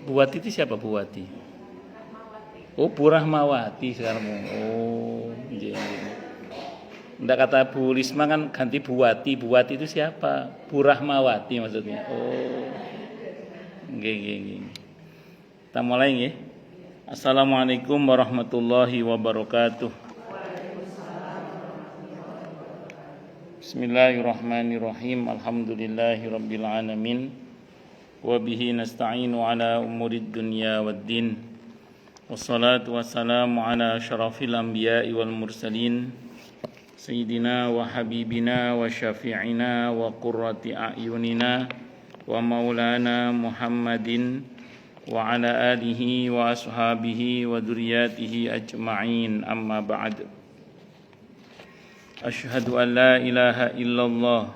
Buwati itu siapa Buwati? Oh, Bu Rahmawati sekarang. Oh, iya. Nggak kata Bu Risma kan ganti Buwati. Buwati itu siapa? Bu Rahmawati maksudnya. Oh, nggih. Kita mulai nggih. Assalamualaikum warahmatullahi wabarakatuh. Bismillahirrahmanirrahim. Alhamdulillahirabbil alamin. Wa bihi nasta'inu ala umurid dunya waddin. Wassalatu wassalamu ala asyrafil anbiya'i wal mursalin. Sayyidina wa habibina wa syafi'ina wa qurrati a'yunina wa maulana Muhammadin wa ala alihi wa ashabihi wa dzurriyyatihi ajma'in, amma ba'd. Asyhadu an la ilaha illallah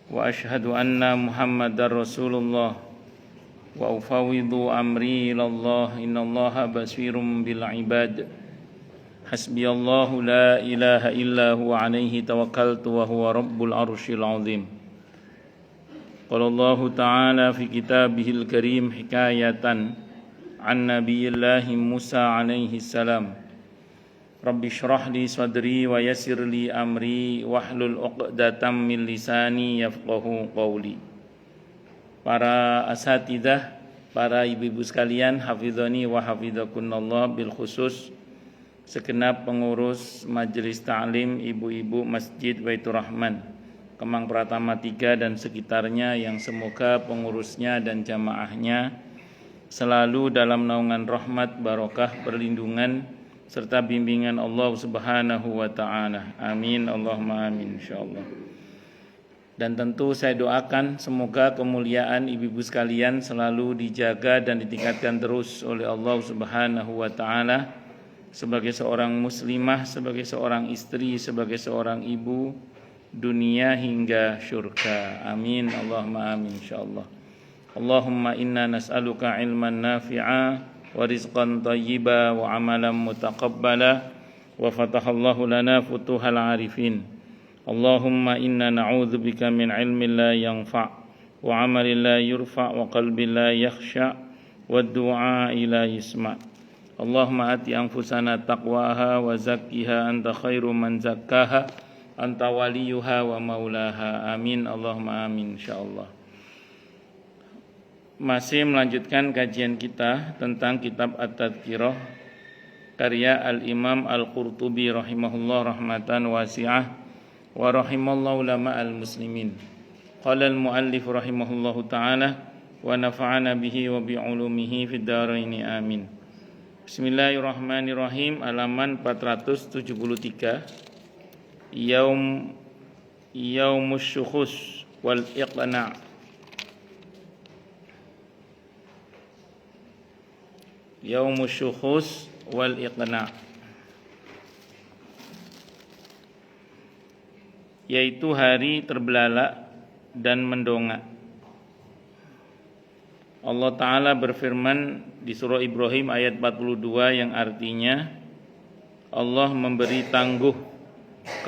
wa asyhadu anna Muhammadar Rasulullah wa ufawwidu amri ilallah innallaha basirum bil ibad. Hasbiyallahu la ilaha illa huwa alaihi tawakkaltu wa huwa rabbul arsyil azim. Qala Allah ta'ala fi kitabihil karim hikayatan an nabiyillahi Musa alaihi salam. Rabbi shrah li sadri wa yassir li amri wahlul 'uqdatam min lisani yafqahu qawli. Para asatidzah, para ibu-ibu sekalian, hafizani wa hafizakunallah, bil khusus segenap pengurus majelis ta'lim ibu-ibu Masjid Baitur Rahman Kemang Pratama 3 dan sekitarnya, yang semoga pengurusnya dan jamaahnya selalu dalam naungan rahmat, barokah, perlindungan serta bimbingan Allah Subhanahu wa taala. Amin Allahumma amin insyaallah. Dan tentu saya doakan semoga kemuliaan ibu-ibu sekalian selalu dijaga dan ditingkatkan terus oleh Allah Subhanahu wa taala sebagai seorang muslimah, sebagai seorang istri, sebagai seorang ibu, dunia hingga syurga. Amin Allahumma amin insyaallah. Allahumma inna nas'aluka ilman nafi'a wa rizqan thayyiba wa amalan mutaqabbala wa fatahallahu lana futuhal arifin. Allahumma inna na'udzubika min ilmin la yanfa' wa amalin la yurfa' wa qalbin la yakhsha' wa du'a la yisma'. Allahumma ati anfusana taqwaha wa zakkiha anta khairu man zakkaha anta waliyuha wa maulaha. Amin Allahumma amin insyaallah. Masih melanjutkan kajian kita tentang kitab At-Tadhkirah karya Al-Imam Al-Qurtubi rahimahullah rahmatan wasi'ah wa rahimallahu ulama al-muslimin. Qala al-muallif rahimahullahu ta'ala wa nafa'ana bihi wa bi'ulumihi fid dharaini amin. Bismillahirrahmanirrahim. Halaman 473. Yaumus syukhus wal iqna'. Yaumus syukhus wal iqna', yaitu hari terbelalak dan mendongak. Allah Ta'ala berfirman di surah Ibrahim ayat 42 yang artinya Allah memberi tangguh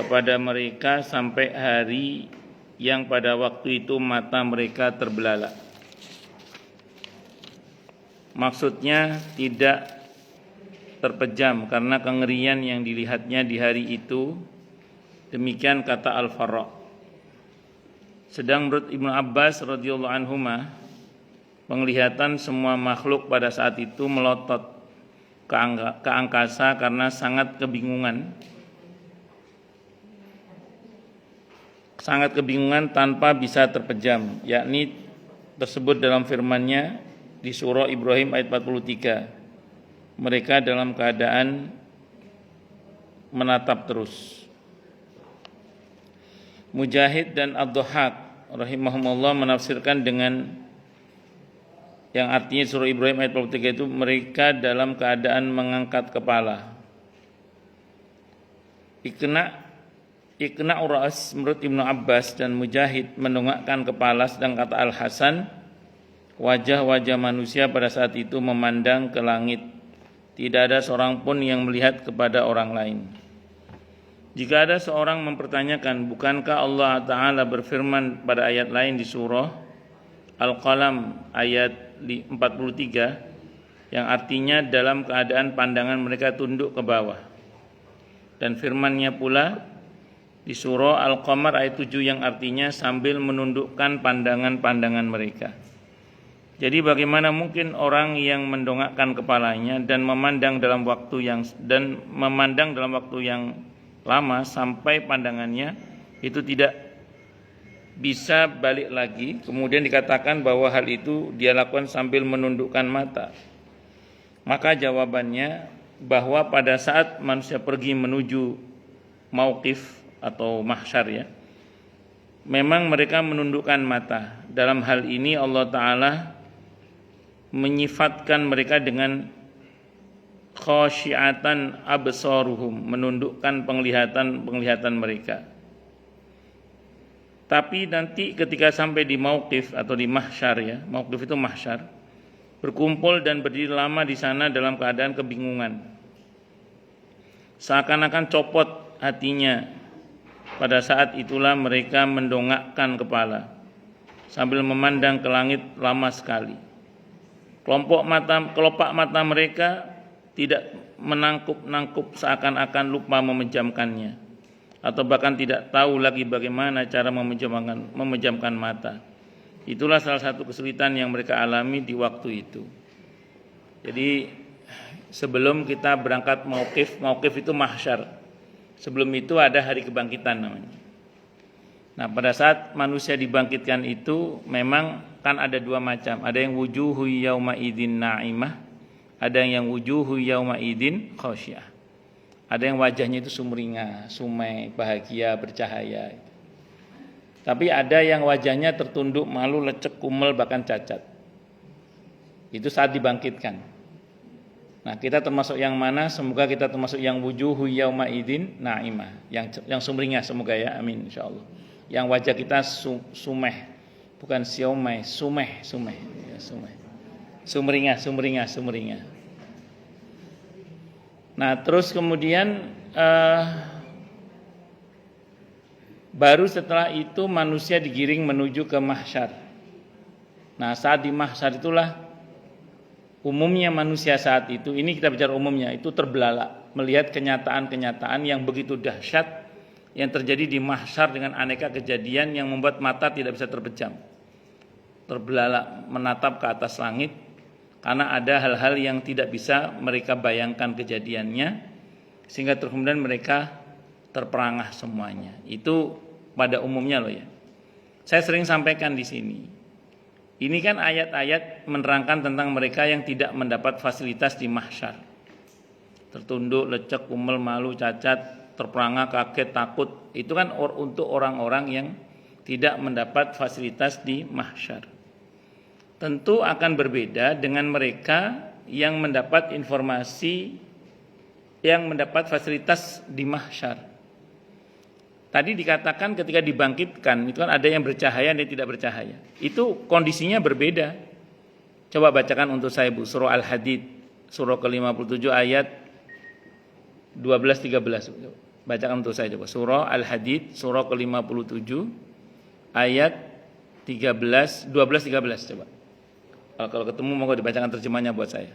kepada mereka sampai hari yang pada waktu itu mata mereka terbelalak. Maksudnya tidak terpejam karena kengerian yang dilihatnya di hari itu. Demikian kata Al-Farra. Sedang menurut Ibnu Abbas radhiyallahu anhuma, penglihatan semua makhluk pada saat itu melotot ke angkasa karena sangat kebingungan tanpa bisa terpejam, yakni tersebut dalam firman-Nya di surah Ibrahim ayat 43. Mereka dalam keadaan menatap terus. Mujahid dan Ad-Dhahhak rahimahumullah menafsirkan dengan yang artinya surah Ibrahim ayat 43 itu mereka dalam keadaan mengangkat kepala. Iqna' ras menurut Ibnu Abbas dan Mujahid mendongakkan kepala, sedang kata Al-Hasan wajah-wajah manusia pada saat itu memandang ke langit. Tidak ada seorang pun yang melihat kepada orang lain. Jika ada seorang mempertanyakan, bukankah Allah Ta'ala berfirman pada ayat lain di surah Al-Qalam ayat 43 yang artinya dalam keadaan pandangan mereka tunduk ke bawah. Dan firman-Nya pula di surah Al-Qamar ayat 7 yang artinya sambil menundukkan pandangan-pandangan mereka. Jadi bagaimana mungkin orang yang mendongakkan kepalanya dan memandang dalam waktu yang lama sampai pandangannya itu tidak bisa balik lagi, kemudian dikatakan bahwa hal itu dia lakukan sambil menundukkan mata. Maka jawabannya bahwa pada saat manusia pergi menuju mauqif atau mahsyar ya, memang mereka menundukkan mata. Dalam hal ini Allah Ta'ala menyifatkan mereka dengan khasyiatan absaruhum, menundukkan penglihatan mereka. Tapi nanti ketika sampai di mauqif atau di mahsyar ya, mauqif itu mahsyar, berkumpul dan berdiri lama di sana dalam keadaan kebingungan. Seakan-akan copot hatinya. Pada saat itulah mereka mendongakkan kepala sambil memandang ke langit lama sekali. Kelopak mata mereka tidak menangkup-nangkup seakan-akan lupa memejamkannya, atau bahkan tidak tahu lagi bagaimana cara memejamkan mata. Itulah salah satu kesulitan yang mereka alami di waktu itu. Jadi sebelum kita berangkat mauqif itu mahsyar. Sebelum itu ada hari kebangkitan namanya. Nah, pada saat manusia dibangkitkan itu memang kan ada dua macam. Ada yang wujuhu yauma idzin na'imah, ada yang wujuhu yauma idzin khasyah. Ada yang wajahnya itu sumringah, sumai, bahagia, bercahaya. Tapi ada yang wajahnya tertunduk, malu, lecek, kumel, bahkan cacat. Itu saat dibangkitkan. Nah, kita termasuk yang mana? Semoga kita termasuk yang wujuhu yauma idzin na'imah, yang sumringah semoga ya, amin insyaallah. Yang wajah kita sumeh, bukan siomai, sumeh, ya, sumeh. Sumringah. Nah, terus kemudian baru setelah itu manusia digiring menuju ke mahsyar. Nah, saat di mahsyar itulah umumnya manusia saat itu, ini kita bicara umumnya, itu terbelalak melihat kenyataan-kenyataan yang begitu dahsyat yang terjadi di mahsyar dengan aneka kejadian yang membuat mata tidak bisa terpejam. Terbelalak menatap ke atas langit karena ada hal-hal yang tidak bisa mereka bayangkan kejadiannya, sehingga kemudian mereka terperangah semuanya. Itu pada umumnya loh ya. Saya sering sampaikan di sini. Ini kan ayat-ayat menerangkan tentang mereka yang tidak mendapat fasilitas di mahsyar. Tertunduk, lecek, kumel, malu, cacat, terperangah, kaget, takut. Itu kan untuk orang-orang yang tidak mendapat fasilitas di mahsyar. Tentu akan berbeda dengan mereka yang mendapat informasi, yang mendapat fasilitas di mahsyar. Tadi dikatakan ketika dibangkitkan itu kan ada yang bercahaya dan tidak bercahaya. Itu kondisinya berbeda. Coba bacakan untuk saya Bu, surah Al-Hadid, surah ke-57 ayat 12-13. Bacakan untuk saya coba. Surah Al-Hadid, surah ke-57 ayat 12-13 coba. Kalau ketemu monggo dibacakan terjemahnya buat saya.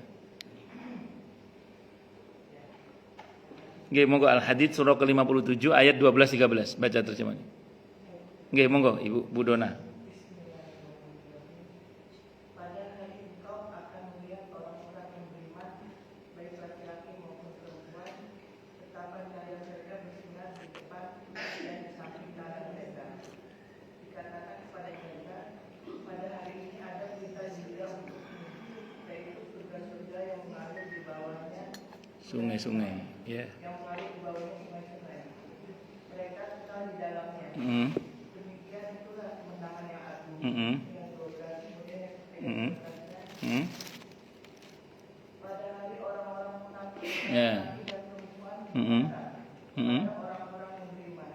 Nggih, monggo Al-Hadid surah ke-57 ayat 12-13 baca terjemahnya. Nggih, monggo Ibu Bu Dona. Pada hari engkau akan melihat orang-orang yang beriman, baik laki-laki maupun perempuan, betapa cahaya mereka bersinar di depan dan di samping kanan mereka. Dikatakan kepada mereka, pada hari ini ada berita gembira untukmu, yaitu surga-surga yang mengalir di bawahnya Sungai-sungai, ya. Yang mengalir di bawahnya sungai-sungai. Mereka kekal di dalamnya. Demikian itulah kemenangan yang agung. Yang 12 kemudian pada hari orang-orang munafik dan perempuan pada orang-orang yang beriman.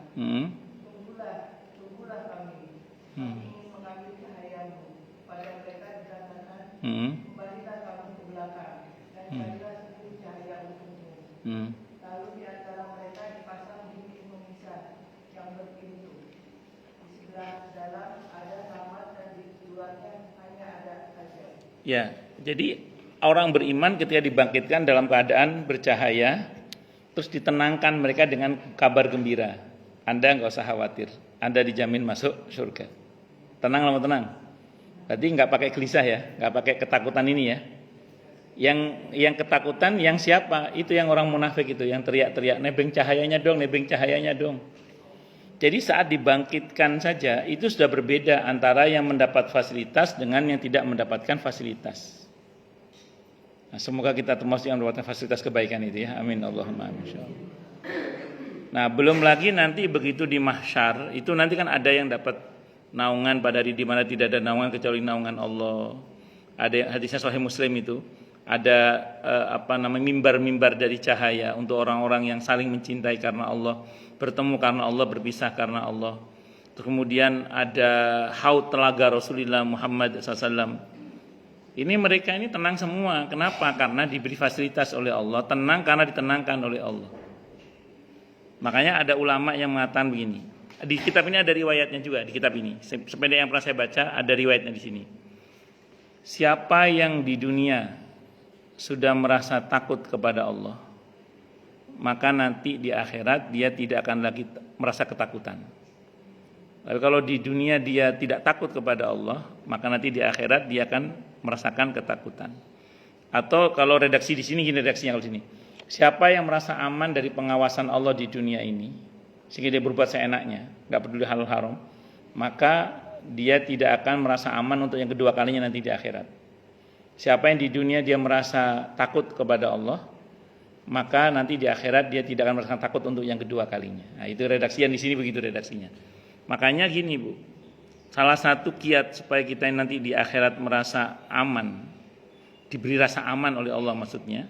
Tunggulah kami. Kami ingin mengambil cahayamu. Pada mereka dikatakan, kembalilah kamu ke belakang dan carilah sendiri cahaya untukmu. Lalu di antara mereka dipasang dinding pemisah yang berpintu. Di sebelah dalam ada kamar dan di luarnya hanya ada saja. Ya, jadi orang beriman ketika dibangkitkan dalam keadaan bercahaya, terus ditenangkan mereka dengan kabar gembira. Anda nggak usah khawatir, Anda dijamin masuk surga. Tenang lama tenang. Berarti nggak pakai gelisah ya, nggak pakai ketakutan ini ya. Yang ketakutan yang siapa? Itu yang orang munafik itu, yang teriak-teriak, nebeng cahayanya dong, nebeng cahayanya dong. Jadi saat dibangkitkan saja itu sudah berbeda antara yang mendapat fasilitas dengan yang tidak mendapatkan fasilitas. Nah, semoga kita termasuk yang mendapatkan fasilitas kebaikan itu ya. Amin Allahumma amin. Nah, belum lagi nanti begitu di mahsyar itu nanti kan ada yang dapat naungan pada hari di mana tidak ada naungan kecuali naungan Allah. Ada yang hadisnya Sahih Muslim itu ada mimbar-mimbar dari cahaya untuk orang-orang yang saling mencintai karena Allah, bertemu karena Allah, berpisah karena Allah. Terus kemudian ada haud telaga Rasulullah Muhammad SAW. Ini mereka ini tenang semua. Kenapa? Karena diberi fasilitas oleh Allah. Tenang karena ditenangkan oleh Allah. Makanya ada ulama yang mengatakan begini. Di kitab ini ada riwayatnya juga di kitab ini. Sependek yang pernah saya baca ada riwayatnya di sini. Siapa yang di dunia sudah merasa takut kepada Allah, maka nanti di akhirat dia tidak akan lagi merasa ketakutan. Lalu kalau di dunia dia tidak takut kepada Allah, maka nanti di akhirat dia akan merasakan ketakutan. Atau kalau redaksi di sini gini redaksinya kalau sini. Siapa yang merasa aman dari pengawasan Allah di dunia ini, sehingga dia berbuat seenaknya, nggak peduli halal haram, maka dia tidak akan merasa aman untuk yang kedua kalinya nanti di akhirat. Siapa yang di dunia dia merasa takut kepada Allah, maka nanti di akhirat dia tidak akan merasa takut untuk yang kedua kalinya. Nah, itu redaksi yang di sini begitu redaksinya. Makanya gini Bu, salah satu kiat supaya kita nanti di akhirat merasa aman, diberi rasa aman oleh Allah maksudnya,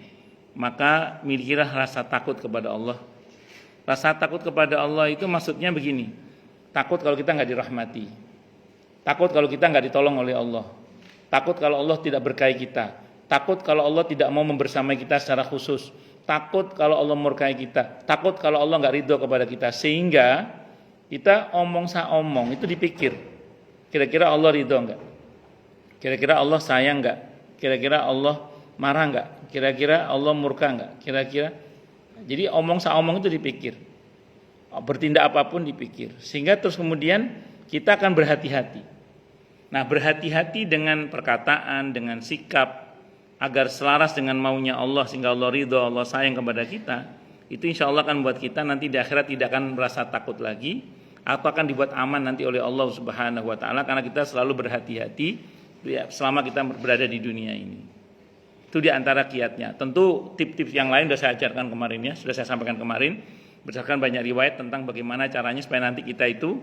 maka milikilah rasa takut kepada Allah. Rasa takut kepada Allah itu maksudnya begini, takut kalau kita nggak dirahmati, takut kalau kita nggak ditolong oleh Allah, takut kalau Allah tidak berkahi kita, takut kalau Allah tidak mau membersamai kita secara khusus, takut kalau Allah murkai kita, takut kalau Allah nggak ridho kepada kita, sehingga kita omong sa-omong itu dipikir, kira-kira Allah ridho nggak, kira-kira Allah sayang nggak, kira-kira Allah marah nggak, kira-kira Allah murka nggak, kira-kira. Jadi omong sa-omong itu dipikir, bertindak apapun dipikir, sehingga terus kemudian kita akan berhati-hati. Nah, berhati-hati dengan perkataan, dengan sikap, agar selaras dengan maunya Allah, sehingga Allah ridho, Allah sayang kepada kita. Itu insya Allah akan membuat kita nanti di akhirat tidak akan merasa takut lagi, atau akan dibuat aman nanti oleh Allah Subhanahu Wa Taala, karena kita selalu berhati-hati selama kita berada di dunia ini. Itu di antara kiatnya. Tentu tips-tips yang lain sudah saya ajarkan kemarin ya, sudah saya sampaikan kemarin, berdasarkan banyak riwayat tentang bagaimana caranya supaya nanti kita itu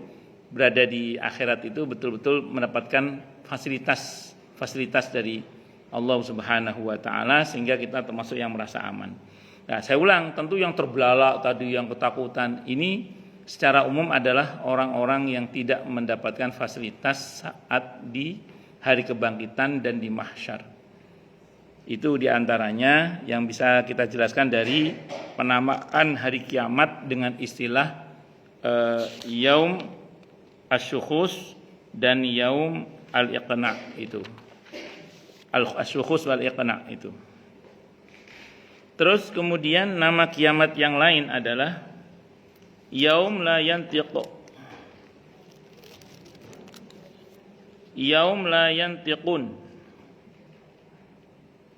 berada di akhirat itu betul-betul mendapatkan fasilitas dari Allah Subhanahu Wa Taala, sehingga kita termasuk yang merasa aman. Nah, saya ulang, tentu yang terbelalak tadi, yang ketakutan ini secara umum adalah orang-orang yang tidak mendapatkan fasilitas saat di hari kebangkitan dan di mahsyar. Itu diantaranya yang bisa kita jelaskan dari penamaan hari kiamat dengan istilah yaum asy-syukhus dan yaum al-iqna' itu. Al-syukhus wal iqna' itu. Terus kemudian nama kiamat yang lain adalah yaum la yantiqu. Yaum la yantiqun.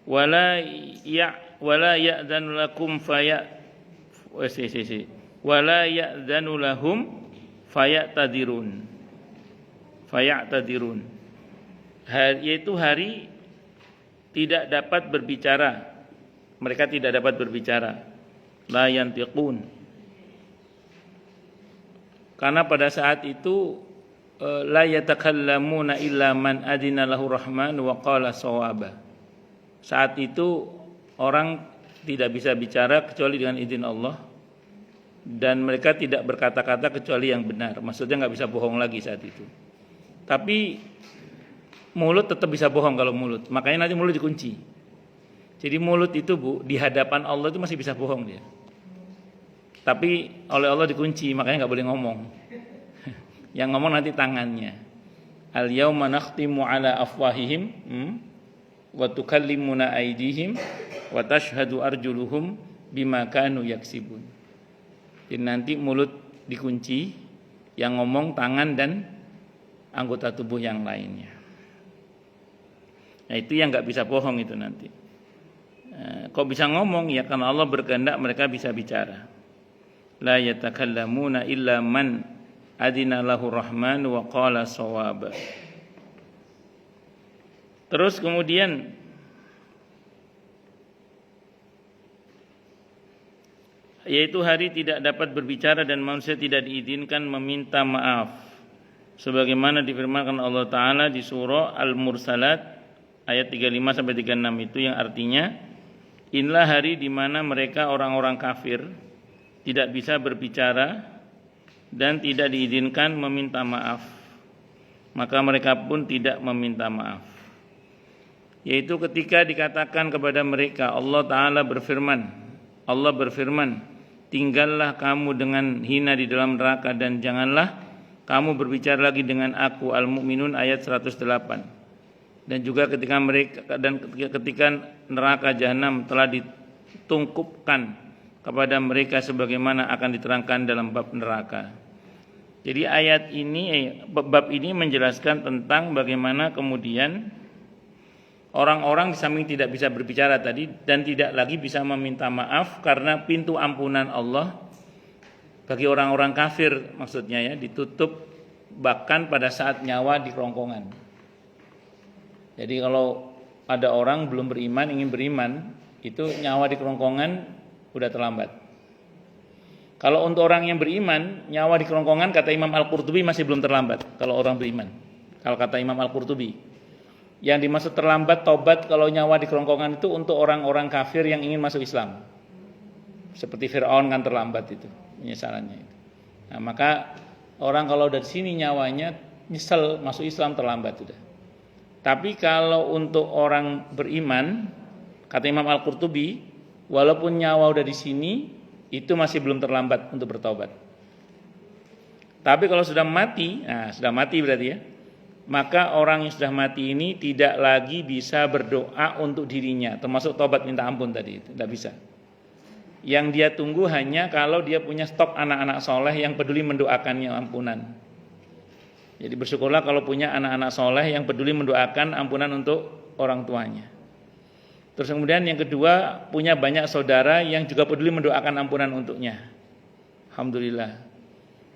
Wala ya'dzanu lakum wala ya'dzanu lahum fayatadirun. Yaitu hari tidak dapat berbicara. Mereka tidak dapat berbicara. La yantiqun. Karena pada saat itu la yatakallamuna illa man adina lahu rahman wa qala shawaba. Saat itu orang tidak bisa bicara kecuali dengan izin Allah, dan mereka tidak berkata-kata kecuali yang benar. Maksudnya nggak bisa bohong lagi saat itu. Tapi mulut tetap bisa bohong kalau mulut. Makanya nanti mulut dikunci. Jadi mulut itu Bu, di hadapan Allah itu masih bisa bohong dia. Tapi oleh Allah dikunci, makanya nggak boleh ngomong. Yang ngomong nanti tangannya. Al yauma nakhtimu ala afwahihim wa tukallimuna aydihim wa tashhadu arjuluhum bima kanu yaksibun. Jadi nanti mulut dikunci, yang ngomong tangan dan anggota tubuh yang lainnya. Nah, itu yang nggak bisa bohong itu nanti. Kok bisa ngomong? Ya karena Allah berkehendak mereka bisa bicara. La yatakallamuna illa man adina lahu rahman wa qala shawaba. Terus kemudian yaitu hari tidak dapat berbicara dan manusia tidak diizinkan meminta maaf, sebagaimana difirmankan Allah Ta'ala di surah Al-Mursalat ayat 35 sampai 36 itu, yang artinya inilah hari di mana mereka orang-orang kafir tidak bisa berbicara dan tidak diizinkan meminta maaf, maka mereka pun tidak meminta maaf. Yaitu ketika dikatakan kepada mereka, Allah Ta'ala berfirman, tinggallah kamu dengan hina di dalam neraka dan janganlah kamu berbicara lagi dengan aku. Al-Mu'minun ayat 108. Dan juga ketika neraka jahanam telah ditungkupkan kepada mereka sebagaimana akan diterangkan dalam bab neraka. Jadi ayat ini, bab ini menjelaskan tentang bagaimana kemudian orang-orang di samping tidak bisa berbicara tadi dan tidak lagi bisa meminta maaf karena pintu ampunan Allah bagi orang-orang kafir maksudnya ya ditutup bahkan pada saat nyawa di kerongkongan. Jadi kalau ada orang belum beriman ingin beriman, itu nyawa di kerongkongan udah terlambat. Kalau untuk orang yang beriman, nyawa di kerongkongan kata Imam Al-Qurtubi masih belum terlambat kalau orang beriman. Kalau kata Imam Al-Qurtubi, yang dimaksud terlambat tobat kalau nyawa di kerongkongan itu untuk orang-orang kafir yang ingin masuk Islam. Seperti Fir'aun kan terlambat itu penyesalannya itu. Nah, maka orang kalau dari sini nyawanya nyesel masuk Islam terlambat sudah. Tapi kalau untuk orang beriman, kata Imam Al-Qurtubi, walaupun nyawa udah di sini, itu masih belum terlambat untuk bertobat. Tapi kalau sudah mati, nah sudah mati berarti ya, maka orang yang sudah mati ini tidak lagi bisa berdoa untuk dirinya, termasuk tobat minta ampun tadi itu, tidak bisa. Yang dia tunggu hanya kalau dia punya stok anak-anak soleh yang peduli mendoakannya ampunan. Jadi bersyukurlah kalau punya anak-anak soleh yang peduli mendoakan ampunan untuk orang tuanya. Terus kemudian yang kedua, punya banyak saudara yang juga peduli mendoakan ampunan untuknya. Alhamdulillah.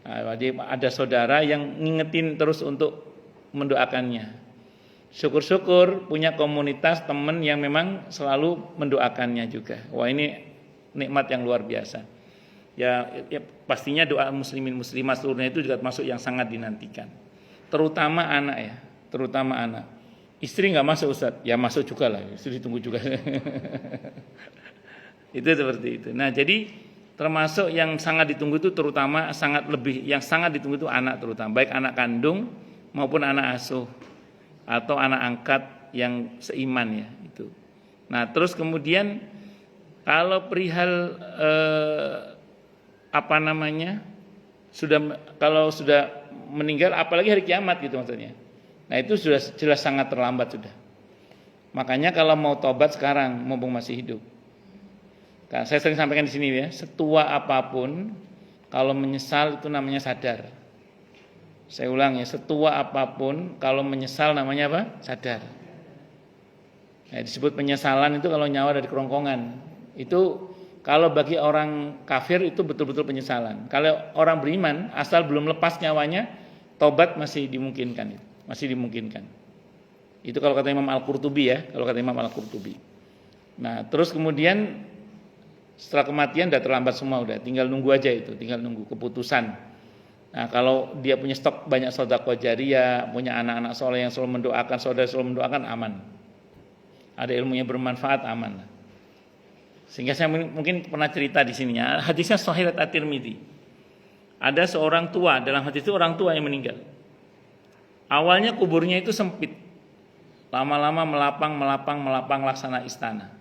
Nah, jadi ada saudara yang ngingetin terus untuk mendoakannya. Syukur-syukur punya komunitas teman yang memang selalu mendoakannya juga. Wah, ini nikmat yang luar biasa. Ya pastinya doa muslimin muslimah seluruhnya itu juga termasuk yang sangat dinantikan. Terutama anak ya, terutama anak. Istri nggak masuk Ustaz, ya masuk juga lah, istri ditunggu juga. Itu seperti itu. Nah jadi termasuk yang sangat ditunggu itu terutama sangat lebih, yang sangat ditunggu itu anak terutama, baik anak kandung maupun anak asuh atau anak angkat yang seiman ya itu. Nah terus kemudian kalau perihal kalau sudah meninggal, apalagi hari kiamat gitu maksudnya. Nah itu sudah jelas sangat terlambat sudah. Makanya kalau mau tobat sekarang mumpung masih hidup. Nah, saya sering sampaikan di sini ya, setua apapun kalau menyesal itu namanya sadar. Saya ulang ya, setua apapun kalau menyesal namanya apa? Sadar. Nah, disebut penyesalan itu kalau nyawa dari kerongkongan. Itu kalau bagi orang kafir itu betul-betul penyesalan. Kalau orang beriman asal belum lepas nyawanya, tobat masih dimungkinkan. Masih dimungkinkan. Itu kalau kata Imam Al-Qurtubi ya, kalau kata Imam Al-Qurtubi. Nah, terus kemudian setelah kematian udah terlambat semua, udah tinggal nunggu aja itu, tinggal nunggu keputusan. Nah, kalau dia punya stok banyak sedekah jariyah, punya anak-anak soleh yang selalu mendoakan, saudara selalu mendoakan, aman. Ada ilmunya bermanfaat, aman. Sehingga saya mungkin pernah cerita di sininya, hadisnya Sahih At-Tirmidzi. Ada seorang tua, dalam hadis itu orang tua yang meninggal. Awalnya kuburnya itu sempit, lama-lama melapang laksana istana.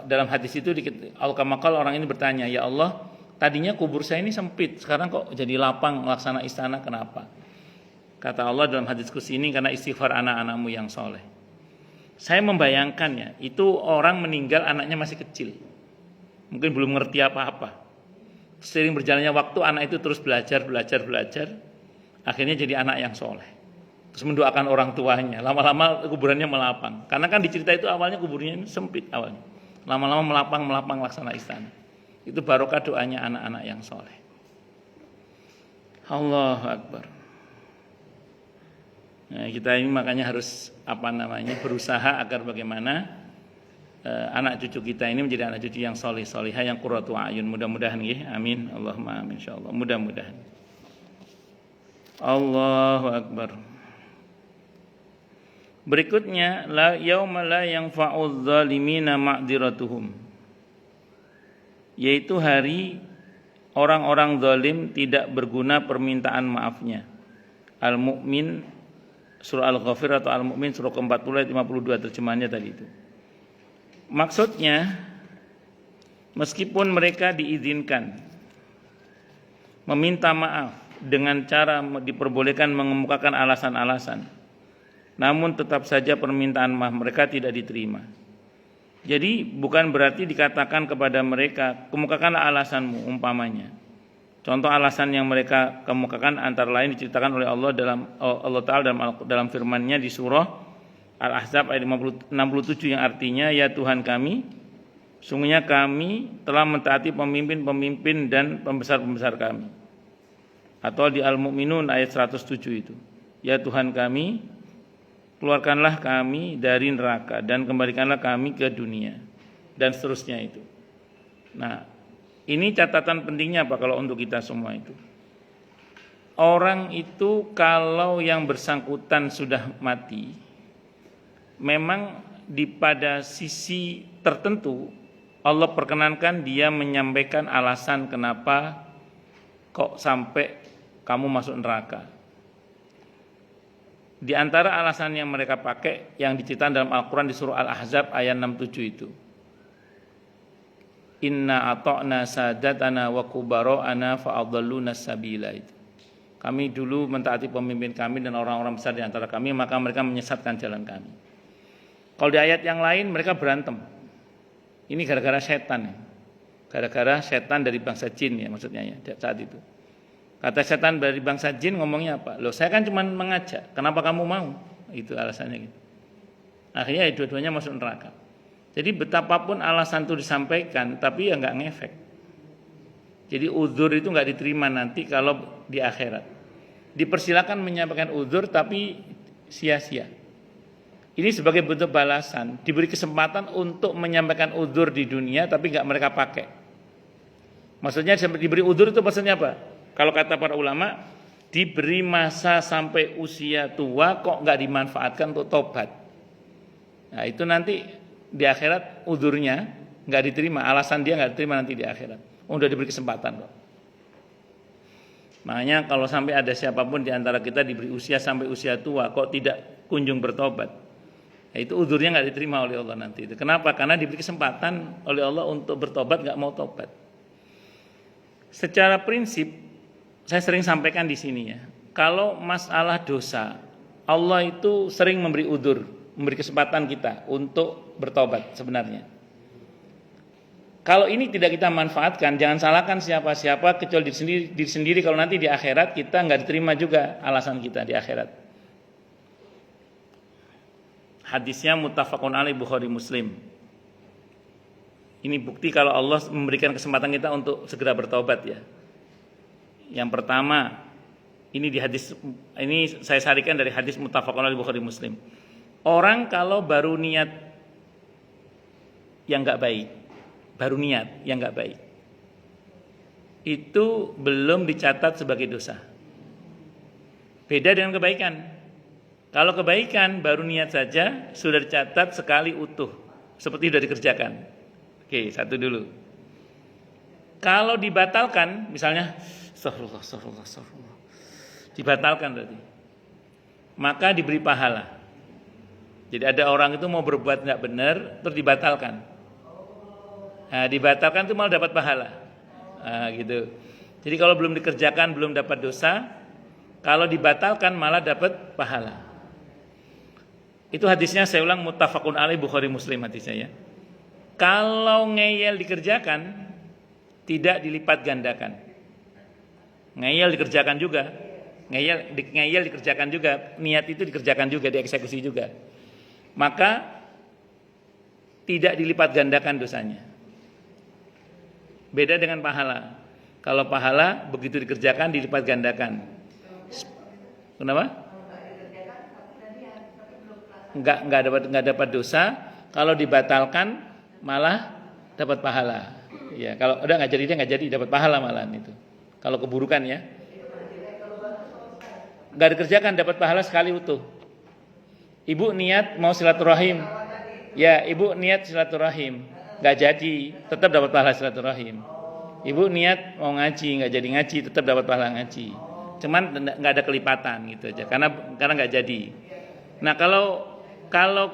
Dalam hadis itu al-kamakal orang ini bertanya, ya Allah, tadinya kubur saya ini sempit, sekarang kok jadi lapang laksana istana, kenapa? Kata Allah dalam hadis kursi ini, karena istighfar anak-anakmu yang soleh. Saya membayangkan ya, itu orang meninggal anaknya masih kecil. Mungkin belum ngerti apa-apa. Seiring berjalannya waktu anak itu terus belajar. Akhirnya jadi anak yang soleh. Terus mendoakan orang tuanya. Lama-lama kuburannya melapang. Karena kan di cerita itu awalnya kuburnya sempit awalnya. Lama-lama melapang laksana istana. Itu barokah doanya anak-anak yang soleh. Allahu Akbar. Nah, kita ini makanya harus berusaha agar bagaimana anak cucu kita ini menjadi anak cucu yang solihah, yang qurratu ayun. Mudah-mudahan ya, amin. Allahumma amin insyaallah. Mudah-mudahan. Allahu Akbar. Berikutnya, la yauma la yanfa'udz zalimina ma'dziratuhum. Yaitu hari orang-orang zalim tidak berguna permintaan maafnya. Al-Mu'min surah Al-Ghafir atau Al-Mu'min surah ke-40 ayat 52 terjemahannya tadi itu. Maksudnya, meskipun mereka diizinkan meminta maaf dengan cara diperbolehkan mengemukakan alasan-alasan, namun tetap saja permintaan maaf mereka tidak diterima. Jadi bukan berarti dikatakan kepada mereka, kemukakanlah alasanmu umpamanya. Contoh alasan yang mereka kemukakan antara lain diceritakan oleh Allah Ta'ala dalam firman-Nya di surah Al-Ahzab ayat 67 yang artinya, ya Tuhan kami, sungguhnya kami telah mentaati pemimpin-pemimpin dan pembesar-pembesar kami. Atau di Al-Mu'minun ayat 107 itu, ya Tuhan kami, keluarkanlah kami dari neraka dan kembalikanlah kami ke dunia, dan seterusnya itu. Nah, ini catatan pentingnya apa kalau untuk kita semua itu. Orang itu kalau yang bersangkutan sudah mati, memang pada sisi tertentu Allah perkenankan dia menyampaikan alasan kenapa kok sampai kamu masuk neraka. Di antara alasan yang mereka pakai yang diceritakan dalam Al-Quran di surah Al-Ahzab ayat 67 itu, inna ata'na sadatana wa kubara'ana fa'adalluna sabila itu. Kami dulu mentaati pemimpin kami dan orang-orang besar di antara kami, maka mereka menyesatkan jalan kami. Kalau di ayat yang lain mereka berantem. Ini gara-gara setan ya. Gara-gara setan dari bangsa jin ya maksudnya ya saat itu. Kata setan dari bangsa jin ngomongnya apa? Loh, saya kan cuma mengajak, kenapa kamu mau? Itu alasannya gitu. Akhirnya dua-duanya masuk neraka. Jadi betapapun alasan itu disampaikan, tapi ya nggak ngefek. Jadi uzur itu nggak diterima nanti kalau di akhirat. Dipersilakan menyampaikan uzur, tapi sia-sia. Ini sebagai bentuk balasan, diberi kesempatan untuk menyampaikan uzur di dunia, tapi nggak mereka pakai. Maksudnya diberi uzur itu maksudnya apa? Kalau kata para ulama, diberi masa sampai usia tua kok nggak dimanfaatkan untuk tobat. Nah itu nanti di akhirat uzurnya nggak diterima, alasan dia nggak diterima nanti di akhirat. Udah diberi kesempatan kok. Makanya kalau sampai ada siapapun di antara kita diberi usia sampai usia tua kok tidak kunjung bertobat, ya itu uzurnya nggak diterima oleh Allah nanti. Kenapa? Karena diberi kesempatan oleh Allah untuk bertobat nggak mau tobat. Secara prinsip saya sering sampaikan di sini ya, kalau masalah dosa Allah itu sering memberi uzur, memberi kesempatan kita untuk bertobat sebenarnya. Kalau ini tidak kita manfaatkan, jangan salahkan siapa-siapa kecuali diri sendiri kalau nanti di akhirat kita nggak diterima juga alasan kita di akhirat. Hadisnya muttafaqun alaih Bukhari Muslim. Ini bukti kalau Allah memberikan kesempatan kita untuk segera bertobat ya. Yang pertama, ini saya sarikan dari hadis muttafaqun alaih Bukhari Muslim. Orang kalau baru niat yang enggak baik, itu belum dicatat sebagai dosa. Beda dengan kebaikan. Kalau kebaikan baru niat saja sudah dicatat sekali utuh, seperti sudah dikerjakan. Oke, satu dulu. Kalau dibatalkan, misalnya Astagfirullah. Dibatalkan berarti. Maka diberi pahala. Jadi ada orang itu mau berbuat enggak benar, terus dibatalkan. Nah, dibatalkan itu malah dapat pahala. Nah, gitu. Jadi kalau belum dikerjakan belum dapat dosa, kalau dibatalkan malah dapat pahala. Itu hadisnya saya ulang muttafaqun alaih Bukhari Muslim hadisnya ya. Kalau ngeyel dikerjakan tidak dilipat gandakan. Ngeyel dikerjakan juga. Ngeyel dikerjakan juga, niat itu dikerjakan juga, dieksekusi juga. Maka tidak dilipat gandakan dosanya. Beda dengan pahala. Kalau pahala begitu dikerjakan dilipat gandakan. Kenapa? Enggak dapat dosa. Kalau dibatalkan malah dapat pahala. Ya, kalau udah nggak jadi dia nggak jadi dapat pahala malahan itu. Kalau keburukan ya, nggak dikerjakan dapat pahala sekali utuh. Ibu niat mau silaturahim, ya ibu niat silaturahim, nggak jadi tetap dapat pahala silaturahim. Ibu niat mau ngaji nggak jadi ngaji tetap dapat pahala ngaji. Cuman nggak ada kelipatan gitu aja karena nggak jadi. Nah kalau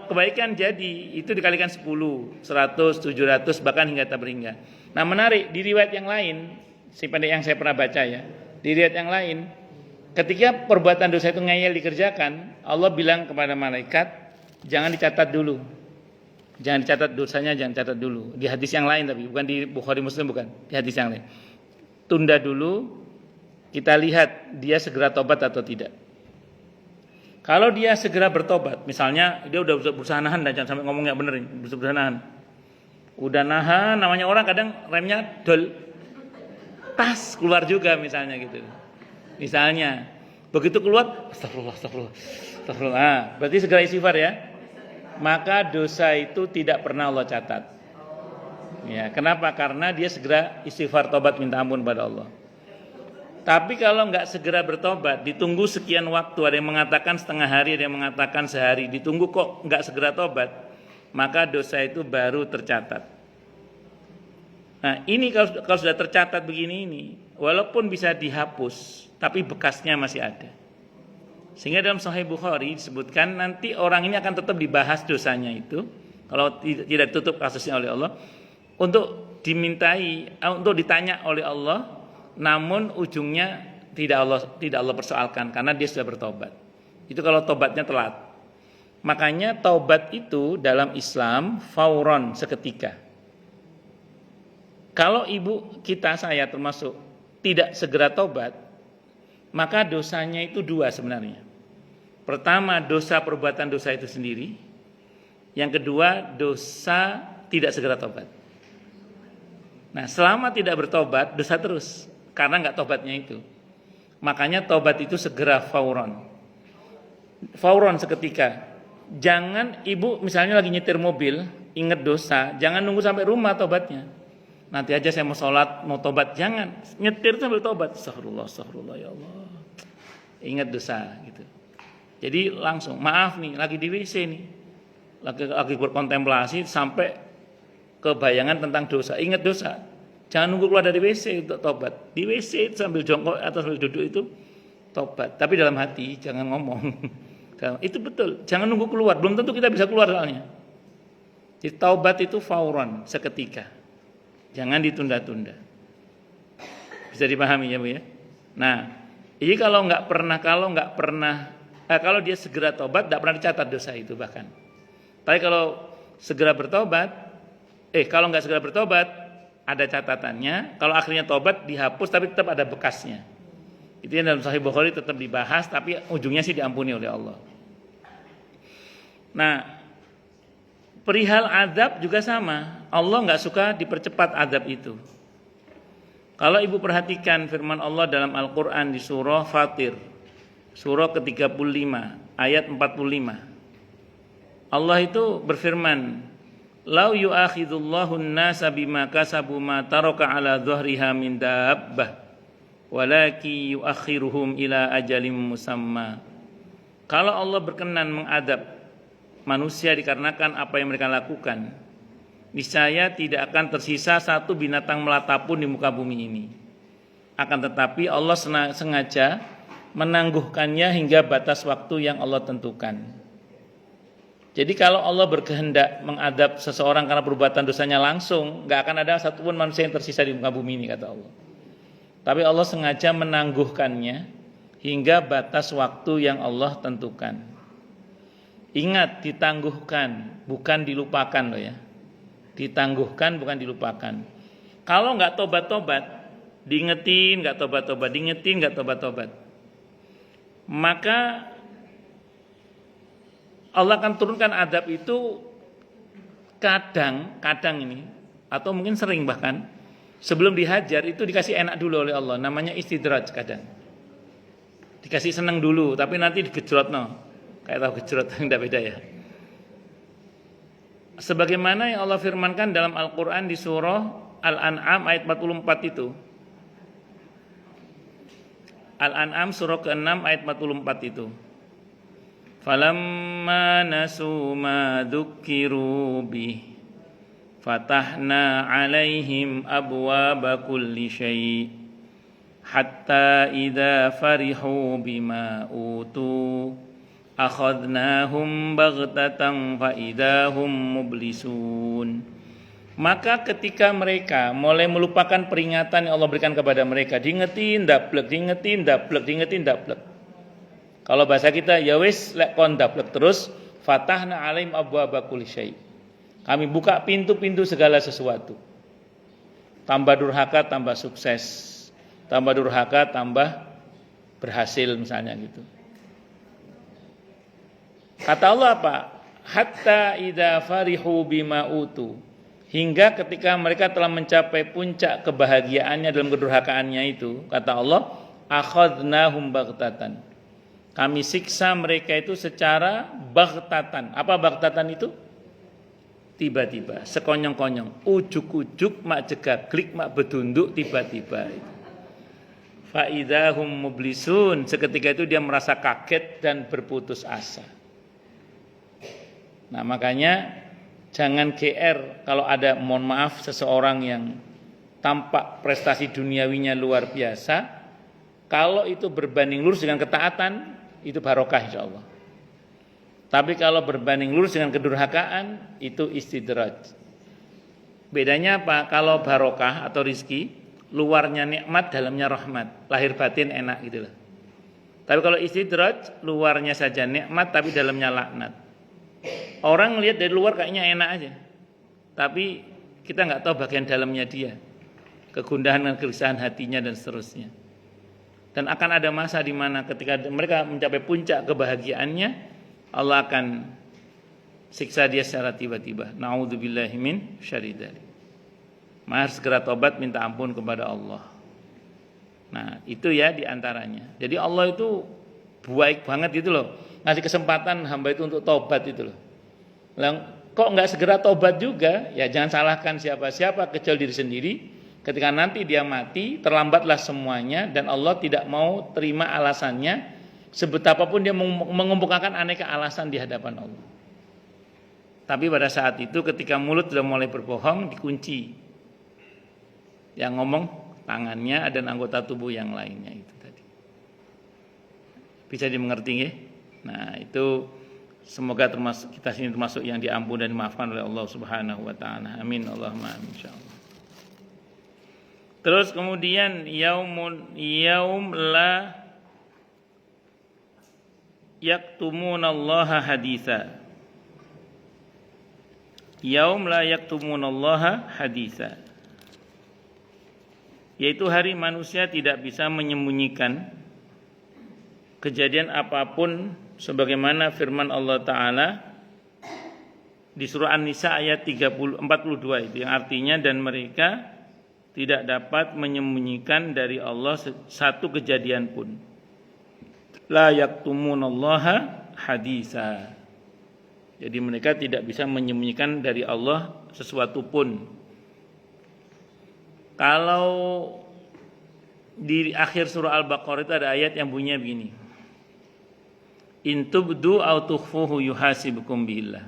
kebaikan jadi itu dikalikan 10, 100, 700 bahkan hingga tak berhingga. Nah menarik di riwayat yang lain, si pendek yang saya pernah baca ya, di riwayat yang lain, ketika perbuatan dosa itu ngeyel dikerjakan, Allah bilang kepada malaikat, jangan dicatat dulu, jangan dicatat dosanya, jangan catat dulu. Di hadis yang lain tapi bukan di Bukhari Muslim, bukan di hadis yang lain. Tunda dulu, kita lihat dia segera tobat atau tidak. Kalau dia segera bertobat, misalnya dia udah berusaha nahan dan jangan sampai ngomongnya bener, berusaha nahan. Udah nahan, namanya orang kadang remnya dol, tas keluar juga misalnya gitu. Misalnya, begitu keluar, astagfirullah. Nah, berarti segera istighfar ya. Maka dosa itu tidak pernah Allah catat. Ya, kenapa? Karena dia segera istighfar tobat minta ampun pada Allah. Tapi kalau nggak segera bertobat, ditunggu sekian waktu, ada yang mengatakan setengah hari, ada yang mengatakan sehari, ditunggu kok nggak segera tobat, maka dosa itu baru tercatat. Nah ini kalau sudah tercatat begini ini, walaupun bisa dihapus, tapi bekasnya masih ada. Sehingga dalam Sahih Bukhari disebutkan nanti orang ini akan tetap dibahas dosanya itu, kalau tidak ditutup kasusnya oleh Allah, untuk ditanya oleh Allah. Namun ujungnya tidak Allah persoalkan karena dia sudah bertobat. Itu kalau tobatnya telat. Makanya tobat itu dalam Islam fauron, seketika. Kalau ibu kita, saya termasuk tidak segera tobat, maka dosanya itu dua sebenarnya. Pertama, dosa perbuatan dosa itu sendiri. Yang kedua, dosa tidak segera tobat. Nah, selama tidak bertobat, dosa terus. Karena nggak tobatnya itu. Makanya tobat itu segera fauron seketika. Jangan ibu misalnya lagi nyetir mobil, ingat dosa, jangan nunggu sampai rumah tobatnya. Nanti aja saya mau sholat, mau tobat, jangan. Nyetir sambil tobat, astagfirullah ya Allah. Ingat dosa gitu. Jadi langsung, maaf nih, lagi di WC nih, lagi berkontemplasi sampai kebayangan tentang dosa, ingat dosa. Jangan nunggu keluar dari WC untuk tobat. Di WC itu sambil jongkok atau sambil duduk itu tobat. Tapi dalam hati jangan ngomong. Itu betul. Jangan nunggu keluar. Belum tentu kita bisa keluar soalnya. Jadi taubat itu fauron, seketika. Jangan ditunda-tunda. Bisa dipahami ya Bu ya. Nah, ini kalau dia segera tobat, tidak pernah dicatat dosa itu bahkan. Tapi kalau segera bertobat, kalau nggak segera bertobat, ada catatannya. Kalau akhirnya tobat dihapus tapi tetap ada bekasnya. Itu yang dalam Sahih Bukhari tetap dibahas tapi ujungnya sih diampuni oleh Allah. Nah, perihal azab juga sama. Allah nggak suka dipercepat azab itu. Kalau ibu perhatikan firman Allah dalam Al-Quran di surah Fatir, surah ke-35 ayat 45, Allah itu berfirman, Lau yu'akhidullahu an-nasa bima kasabu ma taraka ala dhahriha min dabbah walaki yu'akhiruhum ila ajalim musamma. Kalau Allah berkenan mengadab manusia dikarenakan apa yang mereka lakukan, niscaya tidak akan tersisa satu binatang melata pun di muka bumi ini. Akan tetapi Allah sengaja menangguhkannya hingga batas waktu yang Allah tentukan. Jadi kalau Allah berkehendak mengadab seseorang karena perbuatan dosanya langsung, gak akan ada satupun manusia yang tersisa di muka bumi ini, kata Allah. Tapi Allah sengaja menangguhkannya hingga batas waktu yang Allah tentukan. Ingat, ditangguhkan, bukan dilupakan loh ya. Ditangguhkan, bukan dilupakan. Kalau nggak tobat-tobat, diingetin nggak tobat-tobat, diingetin nggak tobat-tobat, maka Allah akan turunkan adab itu kadang ini, atau mungkin sering bahkan, sebelum dihajar itu dikasih enak dulu oleh Allah, namanya istidraj kadang. Dikasih senang dulu, tapi nanti digejrot no. Kayak tahu gejrot, tidak beda ya. Sebagaimana yang Allah firmankan dalam Al-Quran di surah Al-An'am ayat 44 itu. Al-An'am surah ke-6 ayat 44 itu. Falamma nasu ma dzukkiru bih fatahna 'alaihim abwaaba kulli syai' hatta idza farihu bima utu akhadnahum baghtatan fa idahum mublisun. Maka ketika mereka mulai melupakan peringatan yang Allah berikan kepada mereka, diingetin dablek, diingetin dablek, diingetin dablek. Kalau bahasa kita ya wis lek kon dablek terus, fatahna alaihim abwaaba kulli syai'. Kami buka pintu-pintu segala sesuatu. Tambah durhaka tambah sukses. Tambah durhaka tambah berhasil misalnya gitu. Kata Allah apa? Hatta idza farihu bima utu. Hingga ketika mereka telah mencapai puncak kebahagiaannya dalam kedurhakaannya itu, kata Allah, akhadnahum baghtatan. Kami siksa mereka itu secara baghtatan. Apa baghtatan itu? Tiba-tiba, sekonyong-konyong, ujuk-ujuk, mak jegaglik, mak bedunduk, tiba-tiba. Fa idahum mublisun. Seketika itu dia merasa kaget dan berputus asa. Nah makanya jangan GR kalau ada, mohon maaf, seseorang yang tampak prestasi duniawinya luar biasa, kalau itu berbanding lurus dengan ketaatan, itu barokah insya Allah. Tapi kalau berbanding lurus dengan kedurhakaan, itu istidraj. Bedanya apa? Kalau barokah atau rizki, luarnya nikmat, dalamnya rahmat, lahir batin enak gitu loh. Tapi kalau istidraj, luarnya saja nikmat, tapi dalamnya laknat. Orang lihat dari luar kayaknya enak aja, tapi kita nggak tahu bagian dalamnya dia, kegundahan dan kegelisahan hatinya dan seterusnya. Dan akan ada masa di mana ketika mereka mencapai puncak kebahagiaannya, Allah akan siksa dia secara tiba-tiba. Na'udzubillahi min syarri dzalik. Maka segera tobat, minta ampun kepada Allah. Nah itu ya diantaranya. Jadi Allah itu baik banget gitu loh, ngasih kesempatan hamba itu untuk tobat itu loh. Kok nggak segera tobat juga? Ya jangan salahkan siapa-siapa kecuali diri sendiri. Ketika nanti dia mati, terlambatlah semuanya, dan Allah tidak mau terima alasannya, sebetapapun dia mengemukakan aneka alasan di hadapan Allah. Tapi pada saat itu ketika mulut sudah mulai berbohong, dikunci. Yang ngomong tangannya dan anggota tubuh yang lainnya itu tadi. Bisa dimengerti ya? Nah itu semoga kita sini termasuk yang diampuni dan dimaafkan oleh Allah Subhanahu wa taala. Amin Allahumma amin insyaallah. Terus kemudian yaum la yaktumunallaha haditsa. Yaum la yaktumunallaha haditsa. Yaitu hari manusia tidak bisa menyembunyikan kejadian apapun, sebagaimana firman Allah Ta'ala di surah An-Nisa ayat 42 itu, yang artinya dan mereka tidak dapat menyembunyikan dari Allah satu kejadian pun. La yaktumunallaha haditsa. Jadi mereka tidak bisa menyembunyikan dari Allah sesuatu pun. Kalau di akhir surah Al-Baqarah itu ada ayat yang bunyinya begini. In tubdu aw tukhfuhu yuhasibukum billah.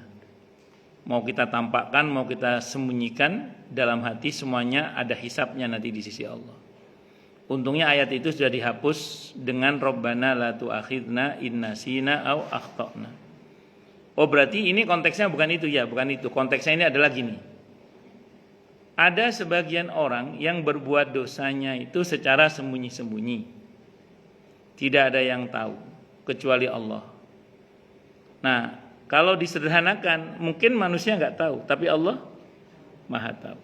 Mau kita tampakkan, mau kita sembunyikan, dalam hati semuanya ada hisabnya nanti di sisi Allah. Untungnya ayat itu sudah dihapus dengan Rabbana la tu'akhidna in nasina aw akhtana. Oh berarti ini konteksnya bukan itu ya, bukan itu. Konteksnya ini adalah gini. Ada sebagian orang yang berbuat dosanya itu secara sembunyi-sembunyi. Tidak ada yang tahu kecuali Allah. Nah, Kalau disederhanakan, mungkin manusia nggak tahu, tapi Allah Maha tahu.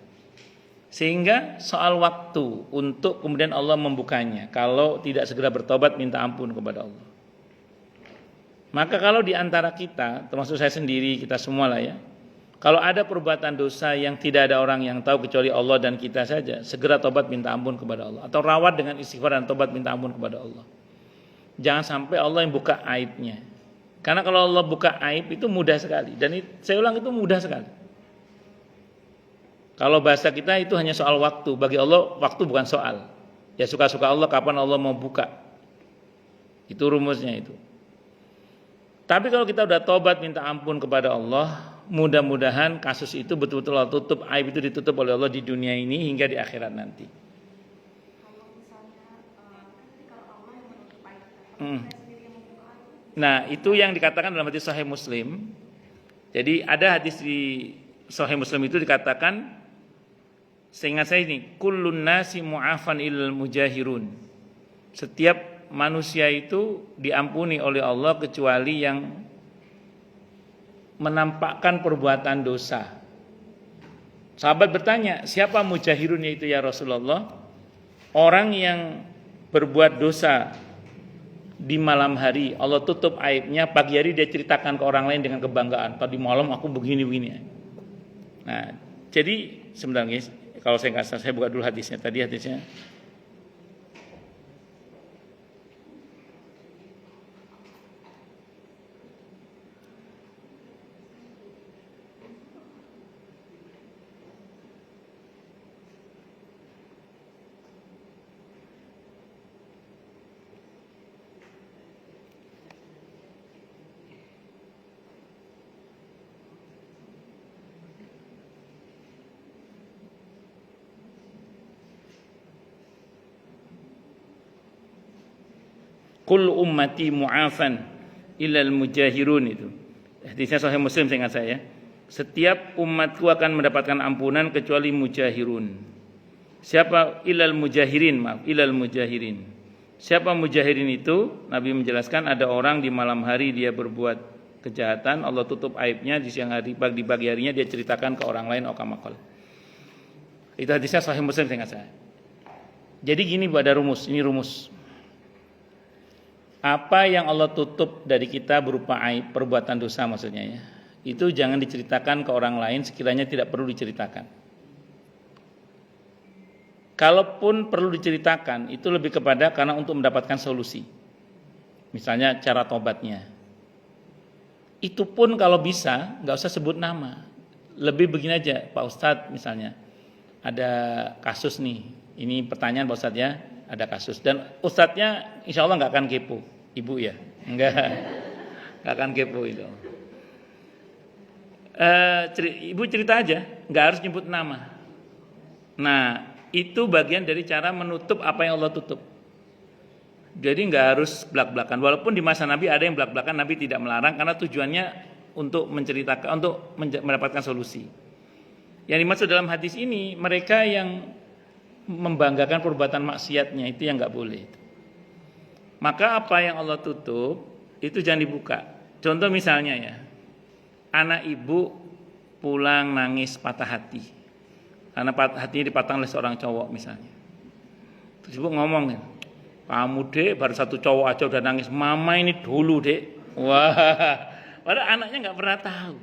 Sehingga soal waktu untuk kemudian Allah membukanya, kalau tidak segera bertobat minta ampun kepada Allah. Maka kalau di antara kita, termasuk saya sendiri, kita semua lah ya, kalau ada perbuatan dosa yang tidak ada orang yang tahu kecuali Allah dan kita saja, segera tobat minta ampun kepada Allah. Atau rawat dengan istighfar dan tobat minta ampun kepada Allah. Jangan sampai Allah yang buka aibnya. Karena kalau Allah buka aib itu mudah sekali. Dan saya ulang, itu mudah sekali. Kalau bahasa kita itu hanya soal waktu. Bagi Allah waktu bukan soal. Ya suka-suka Allah kapan Allah mau buka. Itu rumusnya itu. Tapi kalau kita udah tobat minta ampun kepada Allah, mudah-mudahan kasus itu betul-betul Allah tutup, aib itu ditutup oleh Allah di dunia ini hingga di akhirat nanti. Kalau misalnya kalau Allah yang menutup aib, sendiri yang membuka aib. Nah, itu yang dikatakan dalam hadis Sahih Muslim. Jadi ada hadis di Sahih Muslim itu dikatakan, seingat saya ini, kullun nasi mu'afan illal mujahirun. Setiap manusia itu diampuni oleh Allah kecuali yang menampakkan perbuatan dosa. Sahabat bertanya, siapa mujahirun itu ya Rasulullah? Orang yang berbuat dosa di malam hari, Allah tutup aibnya, pagi hari dia ceritakan ke orang lain dengan kebanggaan. Tadi malam aku begini-begini. Nah, jadi sebenarnya kalau saya nggak salah, saya buka dulu hadisnya. Tadi hadisnya. Kullu ummati mu'afan illal mujahirun itu. Hadisnya Sahih Muslim seingat saya. Setiap umatku akan mendapatkan ampunan kecuali mujahirun. Siapa illal mujahirin? Maaf, illal mujahirin. Siapa mujahirin itu? Nabi menjelaskan ada orang di malam hari dia berbuat kejahatan, Allah tutup aibnya, di siang hari, di pagi harinya dia ceritakan ke orang lain okamakol. Itu hadisnya Sahih Muslim seingat saya. Jadi gini Bu, ada rumus, ini rumus. Apa yang Allah tutup dari kita berupa aib, perbuatan dosa maksudnya ya, itu jangan diceritakan ke orang lain sekiranya tidak perlu diceritakan. Kalaupun perlu diceritakan, itu lebih kepada karena untuk mendapatkan solusi. Misalnya cara tobatnya. Itu pun kalau bisa, nggak usah sebut nama. Lebih begini aja, Pak Ustadz misalnya, ada kasus nih, ini pertanyaan Pak Ustadz ya, ada kasus. Dan Ustadznya insya Allah nggak akan kepo. Ibu ya, nggak akan kepo itu. Ibu cerita aja, nggak harus nyebut nama. Nah, itu bagian dari cara menutup apa yang Allah tutup. Jadi nggak harus belak-belakan. Walaupun di masa Nabi ada yang belak-belakan, Nabi tidak melarang karena tujuannya untuk menceritakan, untuk mendapatkan solusi. Yang dimaksud dalam hadis ini, mereka yang membanggakan perbuatan maksiatnya itu yang nggak boleh. Maka apa yang Allah tutup itu jangan dibuka. Contoh misalnya ya, anak ibu pulang nangis patah hati, karena hatinya dipatah oleh seorang cowok misalnya. Terus ibu ngomong, kamu dek baru satu cowok aja udah nangis, mama ini dulu dek. Wah, padahal anaknya nggak pernah tahu.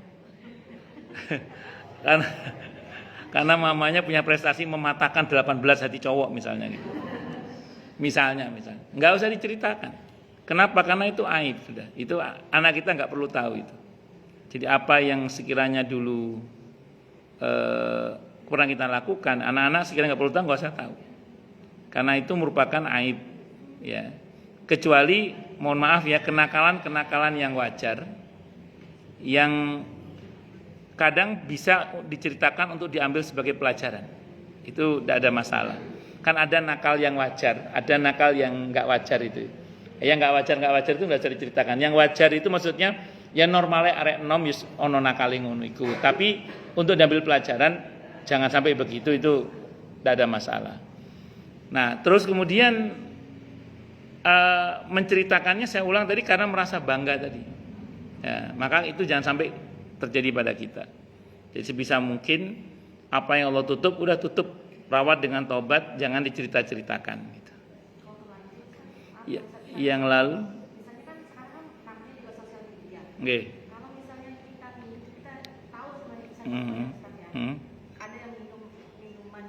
karena mamanya punya prestasi mematahkan 18 hati cowok misalnya gitu. Misalnya, nggak usah diceritakan. Kenapa? Karena itu aib sudah. Itu anak kita nggak perlu tahu itu. Jadi apa yang sekiranya dulu kurang kita lakukan, anak-anak sekiranya nggak perlu tahu, nggak usah tahu. Karena itu merupakan aib, ya. Kecuali, mohon maaf ya, kenakalan yang wajar, yang kadang bisa diceritakan untuk diambil sebagai pelajaran. Itu tidak ada masalah. Kan ada nakal yang wajar, ada nakal yang nggak wajar itu. Yang nggak wajar itu nggak bisa diceritakan. Yang wajar itu maksudnya ya normalnya arek enom yus ono nakale ngono iku. Tapi untuk diambil pelajaran jangan sampai begitu, itu tidak ada masalah. Nah, terus kemudian menceritakannya saya ulang tadi karena merasa bangga tadi. Ya, maka itu jangan sampai terjadi pada kita. Jadi sebisa mungkin apa yang Allah tutup udah tutup, rawat dengan tobat, jangan dicerita-ceritakan gitu. Ya, yang lalu Misalnya kan sekarang kan namanya juga sosial media. nggih. Kalau misalnya kita minum, kita tahu sebenarnya misalnya Mhm. ya, ada yang minum minuman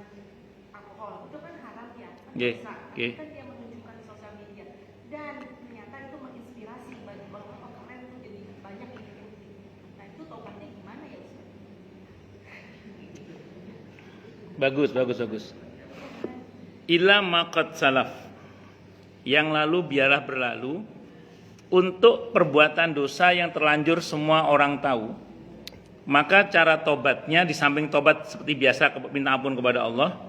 alkohol, itu kan haram ya, kan Nggih, dosa. nggih. Kan dia menunjukkan di sosial media dan ternyata itu menginspirasi bagi orang keren tuh jadi banyak yang kayak gitu. Nah itu tobatnya gimana ya Ustaz? Bagus. Ila maqad salaf. Yang lalu biarlah berlalu. Untuk perbuatan dosa yang terlanjur semua orang tahu, maka cara tobatnya di samping tobat seperti biasa minta ampun kepada Allah,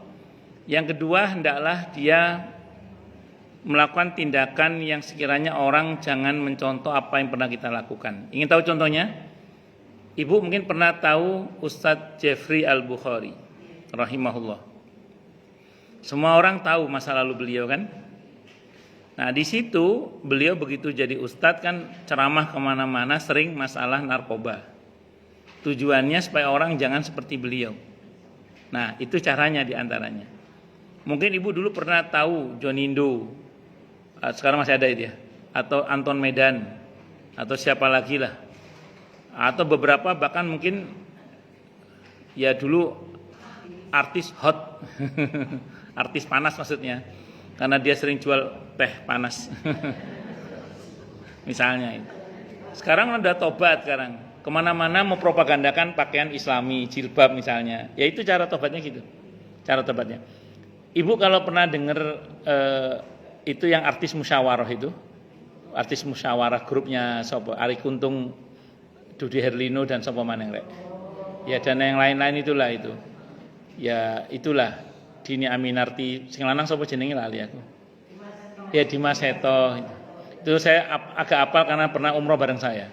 yang kedua hendaklah dia melakukan tindakan yang sekiranya orang jangan mencontoh apa yang pernah kita lakukan. Ingin tahu contohnya? Ibu mungkin pernah tahu Ustadz Jeffrey Al-Bukhari rahimahullah. Semua orang tahu masa lalu beliau kan. Nah di situ beliau begitu jadi ustadz kan ceramah kemana-mana sering masalah narkoba. Tujuannya supaya orang jangan seperti beliau. Nah itu caranya diantaranya. Mungkin ibu dulu pernah tahu Jonindo, sekarang masih ada itu ya, atau Anton Medan, atau siapa lagi lah, atau beberapa bahkan mungkin ya dulu artis hot, artis panas maksudnya, karena dia sering jual teh panas, misalnya itu. Sekarang udah tobat sekarang, kemana-mana mempropagandakan pakaian Islami, jilbab misalnya, ya itu cara tobatnya gitu, cara tobatnya. Ibu kalau pernah dengar itu yang artis musyawarah itu, artis musyawarah grupnya sopo, Ari Kuntung, Dude Herlino dan sopo maneng rek, ya dan yang lain-lain itulah itu. Ya itulah Dini Aminarti sing lanang sapa jenenge lali aku. Ya Dimas Seto. Itu saya agak apal karena pernah umroh bareng saya.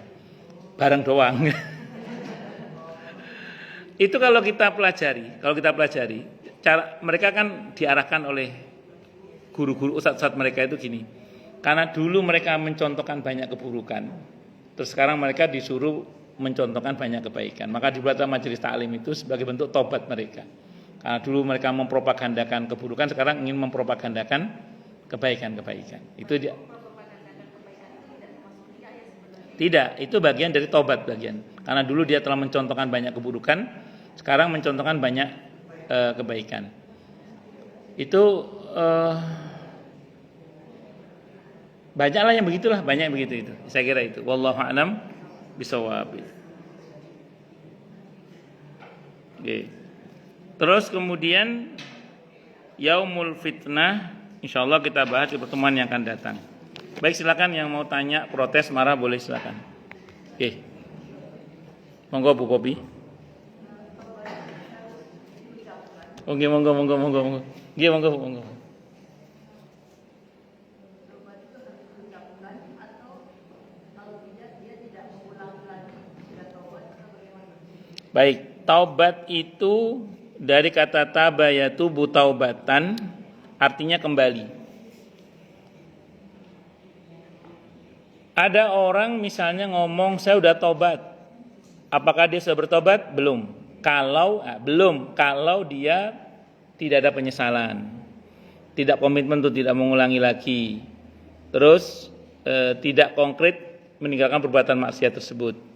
Bareng doang. Itu kalau kita pelajari, cara mereka kan diarahkan oleh guru-guru ustadz-ustadz mereka itu gini. Karena dulu mereka mencontohkan banyak keburukan. Terus sekarang mereka disuruh mencontohkan banyak kebaikan. Maka dibuatlah majelis taklim itu sebagai bentuk tobat mereka. Karena dulu mereka mempropagandakan keburukan, sekarang ingin mempropagandakan kebaikan-kebaikan. Itu dia. Tidak, itu bagian dari tobat bagian. Karena dulu dia telah mencontohkan banyak keburukan, sekarang mencontohkan banyak kebaikan. Itu banyaklah yang begitulah, banyak yang begitu itu. Saya kira itu. Wallahu a'lam bishawab. Oke. Terus kemudian Yaumul Fitnah, insyaallah kita bahas di pertemuan yang akan datang. Baik, silakan yang mau tanya, protes, marah boleh silakan. Oke. Monggo Bu Popi. Oke, monggo. Nggih, monggo. Baik, taubat itu dari kata taba yatubu taubatan, artinya kembali. Ada orang misalnya ngomong saya udah tobat. Apakah dia sudah bertobat? Belum. Kalau dia tidak ada penyesalan, tidak komitmen untuk tidak mengulangi lagi, terus tidak konkret meninggalkan perbuatan maksiat tersebut.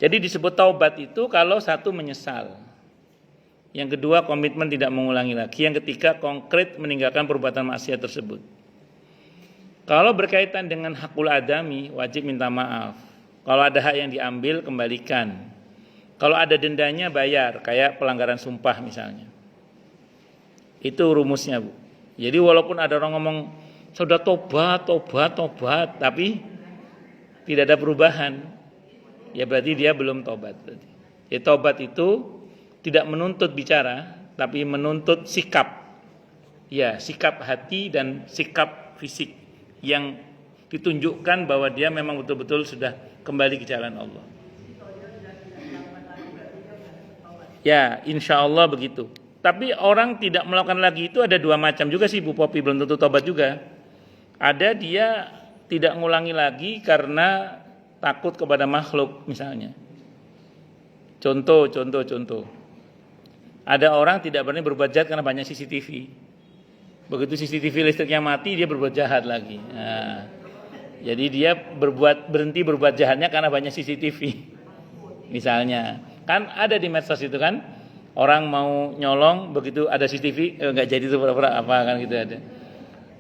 Jadi disebut taubat itu kalau satu menyesal, yang kedua komitmen tidak mengulangi lagi, yang ketiga konkret meninggalkan perbuatan maksiat tersebut. Kalau berkaitan dengan hakul adami, wajib minta maaf. Kalau ada hak yang diambil, kembalikan. Kalau ada dendanya, bayar, kayak pelanggaran sumpah misalnya. Itu rumusnya, Bu. Jadi walaupun ada orang ngomong sudah tobat, tapi tidak ada perubahan, ya berarti dia belum tobat. Ya, tobat itu tidak menuntut bicara, tapi menuntut sikap. Ya, sikap hati dan sikap fisik yang ditunjukkan bahwa dia memang betul-betul sudah kembali ke jalan Allah. Ya, insya Allah begitu. Tapi orang tidak melakukan lagi itu ada dua macam juga sih Bu Popi, belum tentu tobat juga. Ada dia tidak ngulangi lagi karena takut kepada makhluk misalnya. Contoh. Ada orang tidak berani berbuat jahat karena banyak CCTV. Begitu CCTV listriknya mati, dia berbuat jahat lagi. Nah, jadi dia berhenti berbuat jahatnya karena banyak CCTV. Misalnya, kan ada di medsos itu kan, orang mau nyolong begitu ada CCTV nggak jadi itu pura-pura apa kan gitu ada.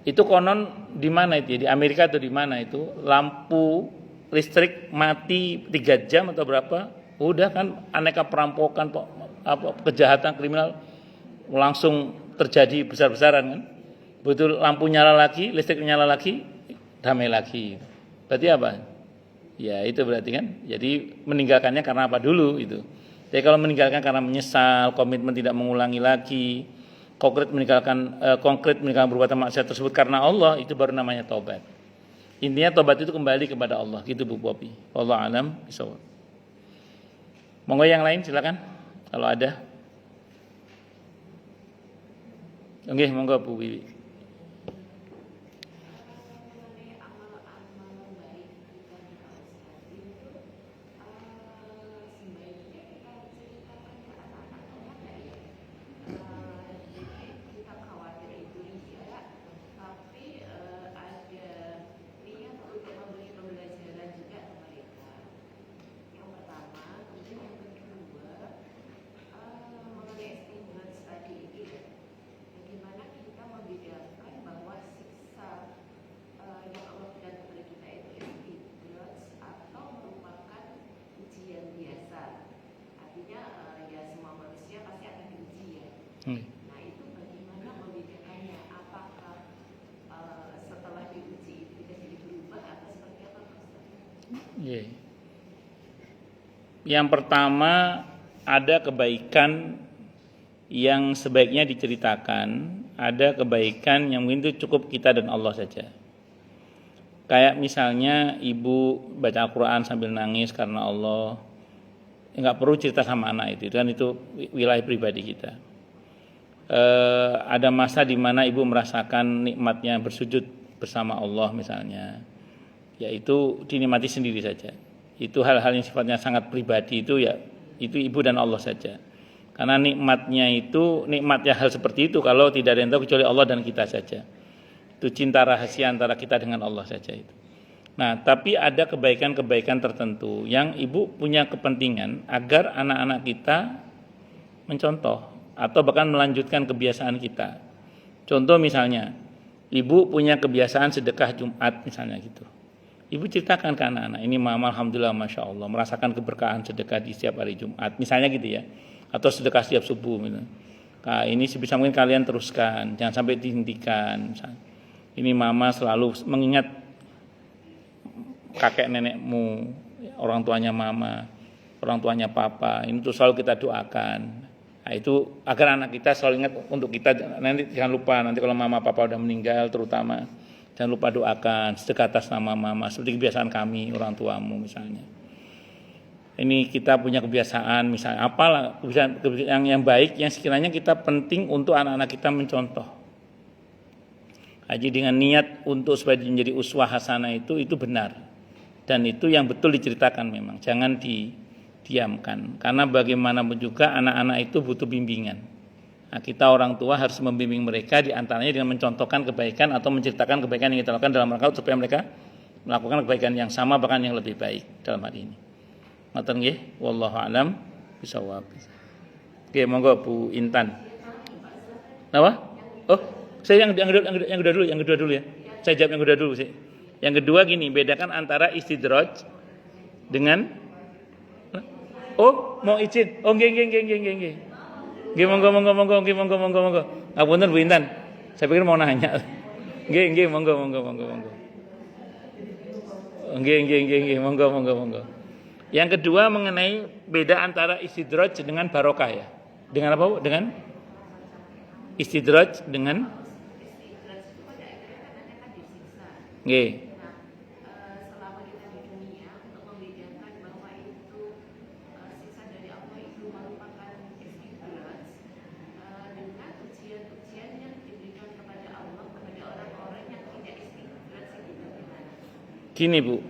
Itu konon di mana itu ya? Di Amerika atau di mana itu lampu listrik mati 3 jam atau berapa? Udah kan aneka perampokan kejahatan kriminal langsung terjadi besar-besaran kan. Betul lampu nyala lagi, listrik nyala lagi, damai lagi. Berarti apa? Ya itu berarti kan. Jadi meninggalkannya karena apa dulu itu. Jadi kalau meninggalkan karena menyesal, komitmen tidak mengulangi lagi, konkret meninggalkan perbuatan maksiat tersebut karena Allah, itu baru namanya taubat. Intinya taubat itu kembali kepada Allah, gitu Bu Popi. Wallahu a'lam bishawab. Monggo yang lain silakan kalau ada. Oke, monggo Bu Wiwi. Nah itu bagaimana membedakannya? Apakah setelah diuji itu bisa jadi berubah atau seperti apa Pak Ustaz? Yang pertama ada kebaikan yang sebaiknya diceritakan, ada kebaikan yang mungkin itu cukup kita dan Allah saja. Kayak misalnya ibu baca Al-Quran sambil nangis karena Allah, nggak perlu cerita sama anak itu kan itu wilayah pribadi kita. Ada masa di mana ibu merasakan nikmatnya bersujud bersama Allah misalnya, yaitu dinikmati sendiri saja. Itu hal-hal yang sifatnya sangat pribadi itu ya itu ibu dan Allah saja. Karena nikmatnya hal seperti itu kalau tidak ada yang tahu kecuali Allah dan kita saja. Itu cinta rahasia antara kita dengan Allah saja itu. Nah, tapi ada kebaikan-kebaikan tertentu yang ibu punya kepentingan agar anak-anak kita mencontoh atau bahkan melanjutkan kebiasaan kita. Contoh misalnya, ibu punya kebiasaan sedekah Jumat misalnya gitu. Ibu ceritakan ke anak-anak, ini mama alhamdulillah masya Allah merasakan keberkahan sedekah di setiap hari Jumat, misalnya gitu ya. Atau sedekah setiap subuh misalnya. Nah, ini sebisa mungkin kalian teruskan, jangan sampai dihentikan. Misalnya. Ini mama selalu mengingat kakek nenekmu, orang tuanya mama, orang tuanya papa, ini tuh selalu kita doakan. Nah, itu agar anak kita selalu ingat untuk kita, nanti jangan lupa nanti kalau mama papa udah meninggal terutama jangan lupa doakan sedekah atas nama mama seperti kebiasaan kami orang tuamu misalnya. Ini kita punya kebiasaan misalnya apalah kebiasaan yang baik yang sekiranya kita penting untuk anak-anak kita mencontoh. Jadi dengan niat untuk supaya menjadi uswah hasanah itu benar dan itu yang betul diceritakan memang jangan diamkan karena bagaimanapun juga anak-anak itu butuh bimbingan. Nah, kita orang tua harus membimbing mereka diantaranya dengan mencontohkan kebaikan atau menceritakan kebaikan yang kita lakukan dalam rangka supaya mereka melakukan kebaikan yang sama bahkan yang lebih baik dalam hal ini. Ngoten nggih, wallahu alam bishawab. Oke, monggo Bu Intan. Napa? Oh, saya yang kedua dulu ya. Saya jawab yang kedua dulu sih. Yang kedua gini, bedakan antara istidraj dengan oh, mau izin. Oh, nggih. Nggih, monggo. Ngapunten Bu Intan. Saya pikir mau nanya. Nggih, monggo. Nggih, monggo. Yang kedua mengenai beda antara istidraj dengan barokah ya. Dengan apa, Bu? Dengan istidraj dengan nggih. Selama kita di dunia untuk membedakan bahwa itu sisa dari Allah itu merupakan istidraj dengan ujian-ujian yang diberikan kepada Allah kepada orang-orang yang tidak istidraj itu bagaimana? Gini Bu,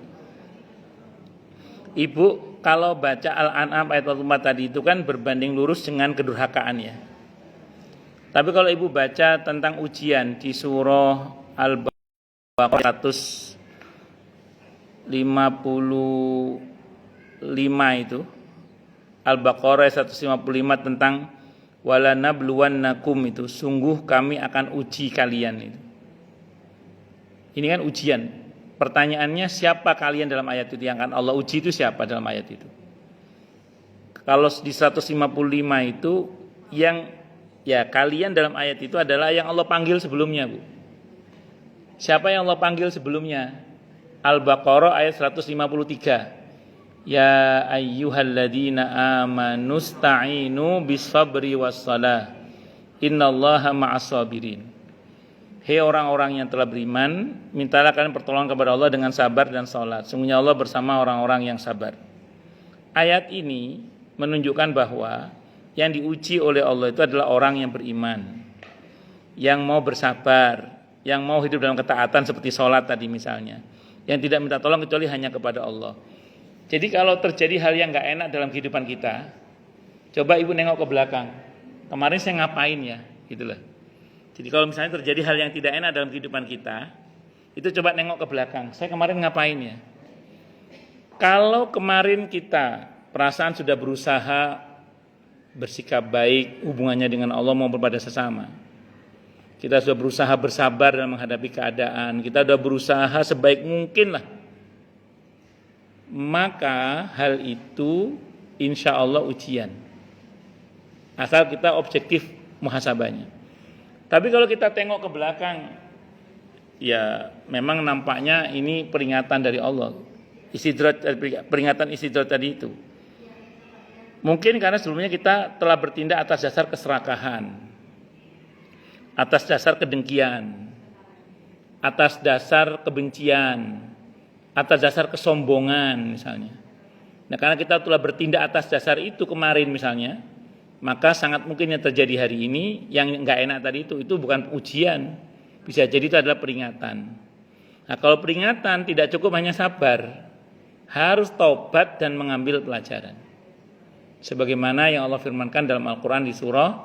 Ibu, kalau baca Al-An'am ayat 44 tadi itu kan berbanding lurus dengan kedurhakaan ya. Tapi kalau ibu baca tentang ujian di surah Al-Baqarah 155 itu, Al-Baqarah 155 tentang walanabluwannakum itu, sungguh kami akan uji kalian itu. Ini kan ujian. Pertanyaannya siapa kalian dalam ayat itu, yang akan Allah uji itu siapa dalam ayat itu? Kalau di 155 itu yang ya kalian dalam ayat itu adalah yang Allah panggil sebelumnya, Bu. Siapa yang Allah panggil sebelumnya? Al-Baqarah ayat 153. Ya ayyuhalladzina amanu sta'inu bis-sabri was-salah. Innallaha ma'as-sabirin. Hei orang-orang yang telah beriman, mintalah kalian pertolongan kepada Allah dengan sabar dan salat. Sungguhnya Allah bersama orang-orang yang sabar. Ayat ini menunjukkan bahwa yang diuji oleh Allah itu adalah orang yang beriman, yang mau bersabar, yang mau hidup dalam ketaatan seperti salat tadi misalnya, yang tidak minta tolong kecuali hanya kepada Allah. Jadi kalau terjadi hal yang gak enak dalam kehidupan kita, coba ibu nengok ke belakang. Kemarin saya ngapain ya? Gitulah. Jadi kalau misalnya terjadi hal yang tidak enak dalam kehidupan kita, itu coba nengok ke belakang. Saya kemarin ngapain ya? Kalau kemarin kita perasaan sudah berusaha bersikap baik hubungannya dengan Allah maupun pada sesama, kita sudah berusaha bersabar dalam menghadapi keadaan, kita sudah berusaha sebaik mungkin lah, maka hal itu insya Allah ujian, asal kita objektif muhasabahnya. Tapi kalau kita tengok ke belakang, ya memang nampaknya ini peringatan dari Allah, peringatan istidrak tadi itu. Mungkin karena sebelumnya kita telah bertindak atas dasar keserakahan, atas dasar kedengkian, atas dasar kebencian, atas dasar kesombongan misalnya. Nah karena kita telah bertindak atas dasar itu kemarin misalnya, maka sangat mungkin yang terjadi hari ini yang enggak enak tadi itu bukan ujian, bisa jadi itu adalah peringatan. Nah kalau peringatan tidak cukup hanya sabar, harus taubat dan mengambil pelajaran. Sebagaimana yang Allah firmankan dalam Al-Quran di surah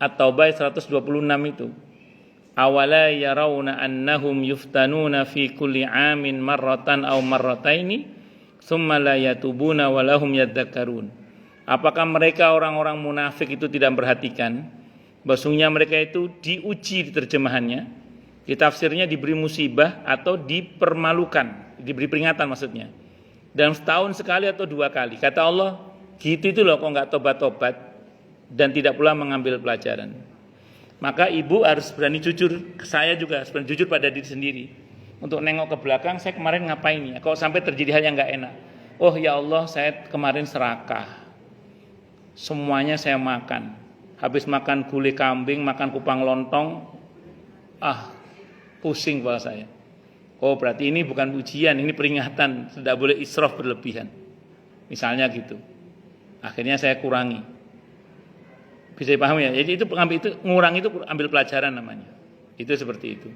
At-Taubah 126 itu. Awala yarawna annahum yuftanuna fi kulli amin marratan aw marrataini thumma la yatubuna wa lahum yadzakkarun. Apakah mereka orang-orang munafik itu tidak memperhatikan bahwasanya mereka itu diuji di terjemahannya, di tafsirnya diberi musibah atau dipermalukan, diberi peringatan maksudnya. Dalam setahun sekali atau dua kali. Kata Allah, gitu itu loh kok enggak tobat-tobat dan tidak pula mengambil pelajaran. Maka ibu harus berani jujur, saya juga harus berani jujur pada diri sendiri. Untuk nengok ke belakang, saya kemarin ngapain ya? Kok sampai terjadi hal yang enggak enak? Oh ya Allah, saya kemarin serakah. Semuanya saya makan. Habis makan gulai kambing, makan kupang lontong, pusing kepala saya. Oh berarti ini bukan ujian, ini peringatan. Tidak boleh israf berlebihan. Misalnya gitu. Akhirnya saya kurangi. Bisa dipahami ya? Jadi itu ngurangi itu ambil pelajaran namanya. Itu seperti itu.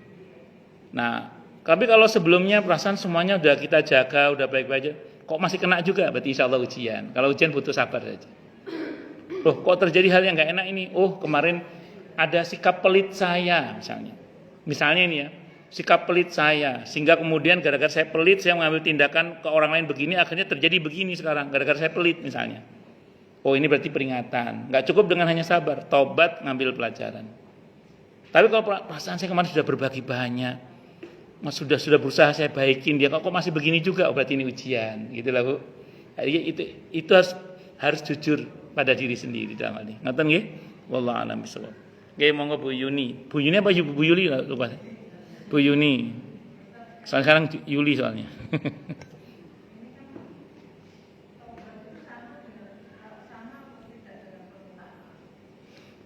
Nah, tapi kalau sebelumnya perasaan semuanya udah kita jaga, udah baik-baik aja, kok masih kena juga? Berarti insya Allah ujian. Kalau ujian butuh sabar saja. Loh, kok terjadi hal yang gak enak ini? Oh, kemarin ada sikap pelit saya misalnya. Misalnya ini ya, sikap pelit saya, sehingga kemudian gara-gara saya pelit, saya mengambil tindakan ke orang lain begini, akhirnya terjadi begini sekarang, gara-gara saya pelit misalnya. Oh, ini berarti peringatan. Gak cukup dengan hanya sabar, tobat, ngambil pelajaran. Tapi kalau perasaan saya kemarin sudah berbagi banyak, sudah berusaha saya baikin dia, kok masih begini juga? Oh, berarti ini ujian, gitulah Bu. Itu harus jujur pada diri sendiri dalam hal ini. Ngoten nggih? Wallahu a'lam bishawab. Nggih, monggo Bu Yuni. Bu Yuni apa Bu Yuli lupa. Bu Yuni. Sekarang Yuli soalnya.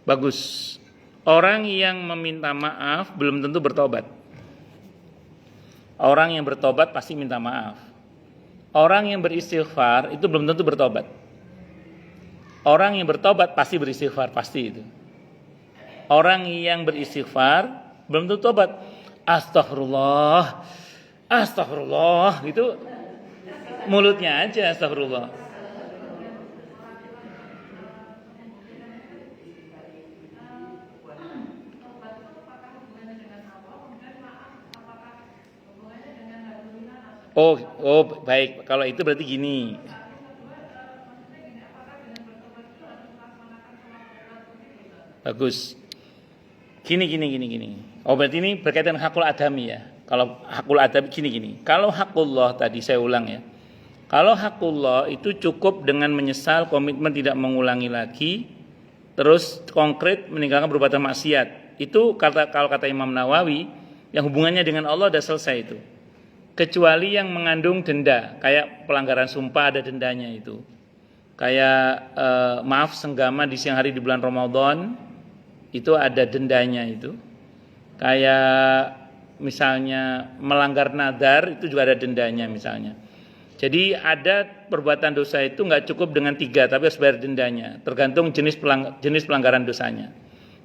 Bagus. Orang yang meminta maaf belum tentu bertobat. Orang yang bertobat pasti minta maaf. Orang yang beristighfar itu belum tentu bertobat. Orang yang bertobat pasti beristighfar, pasti itu. Orang yang beristighfar belum tentu tobat. Astagfirullah, gitu. mulutnya aja, astagfirullah. Oh, baik. Kalau itu berarti gini. Bagus. Gini. Oh, berarti ini berkaitan hakul adami ya. Kalau hakul adami gini. Kalau hakullah tadi saya ulang ya. Kalau hakullah itu cukup dengan menyesal, komitmen tidak mengulangi lagi, terus konkret meninggalkan perbuatan maksiat. Itu kalau kata Imam Nawawi, yang hubungannya dengan Allah sudah selesai itu. Kecuali yang mengandung denda, kayak pelanggaran sumpah ada dendanya itu. Kayak maaf senggama di siang hari di bulan Ramadan, itu ada dendanya itu. Kayak misalnya melanggar nadar, itu juga ada dendanya misalnya. Jadi ada perbuatan dosa itu nggak cukup dengan 3, tapi harus bayar dendanya. Tergantung jenis pelanggaran dosanya.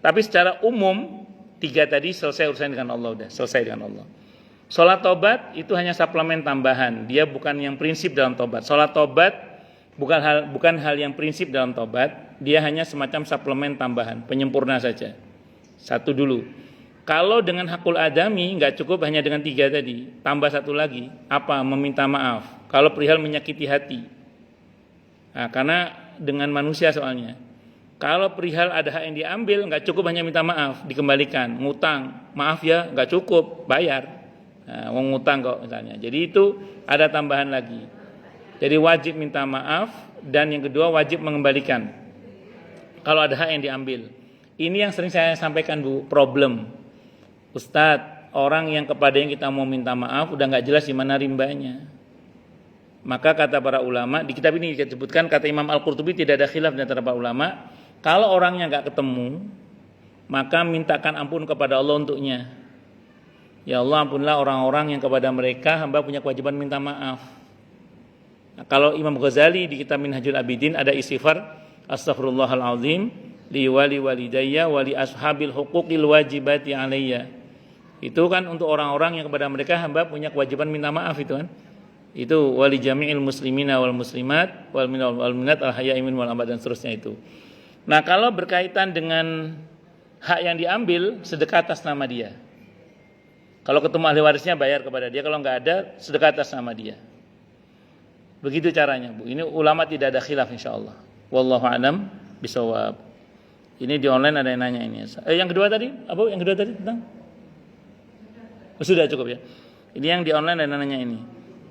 Tapi secara umum 3 tadi selesai urusan dengan Allah, udah selesai dengan Allah. Sholat tobat itu hanya suplemen tambahan, dia bukan yang prinsip dalam tobat. Sholat tobat bukan hal yang prinsip dalam tobat, dia hanya semacam suplemen tambahan, penyempurna saja. Satu dulu. Kalau dengan hakul adami nggak cukup hanya dengan 3 tadi, tambah satu lagi, apa? Meminta maaf. Kalau perihal menyakiti hati. Nah, karena dengan manusia soalnya. Kalau perihal ada hak yang diambil nggak cukup hanya minta maaf, dikembalikan, ngutang, maaf ya nggak cukup, bayar. Nah, wong ngutang kok misalnya. Jadi itu ada tambahan lagi. Jadi wajib minta maaf dan yang kedua wajib mengembalikan. Kalau ada hak yang diambil. Ini yang sering saya sampaikan Bu, problem. Ustadz, orang yang kepada yang kita mau minta maaf udah nggak jelas di mana rimbanya. Maka kata para ulama, di kitab ini disebutkan kata Imam Al-Qurtubi tidak ada khilaf di antara para ulama, kalau orangnya nggak ketemu, maka mintakan ampun kepada Allah untuknya. Ya Allah, ampunilah orang-orang yang kepada mereka hamba punya kewajiban minta maaf. Nah, kalau Imam Ghazali di kitab Minhajul Abidin ada istighfar astaghfirullahalazim li wali walidayya wali ashabil huquqil wajibati alayya. Itu kan untuk orang-orang yang kepada mereka hamba punya kewajiban minta maaf itu kan. Itu wali jami'il muslimina wal muslimat wal minat al hayya imin wal amad dan seterusnya itu. Nah, kalau berkaitan dengan hak yang diambil, sedekah atas nama dia. Kalau ketemu ahli warisnya bayar kepada dia, kalau nggak ada sedekah atas nama dia. Begitu caranya Bu. Ini ulama tidak ada khilaf insyaallah. Wallahu a'lam bishawab. Ini di online ada yang nanya ini. Yang kedua tadi, apa yang kedua tadi tentang? Sudah cukup ya. Ini yang di online ada yang nanya ini.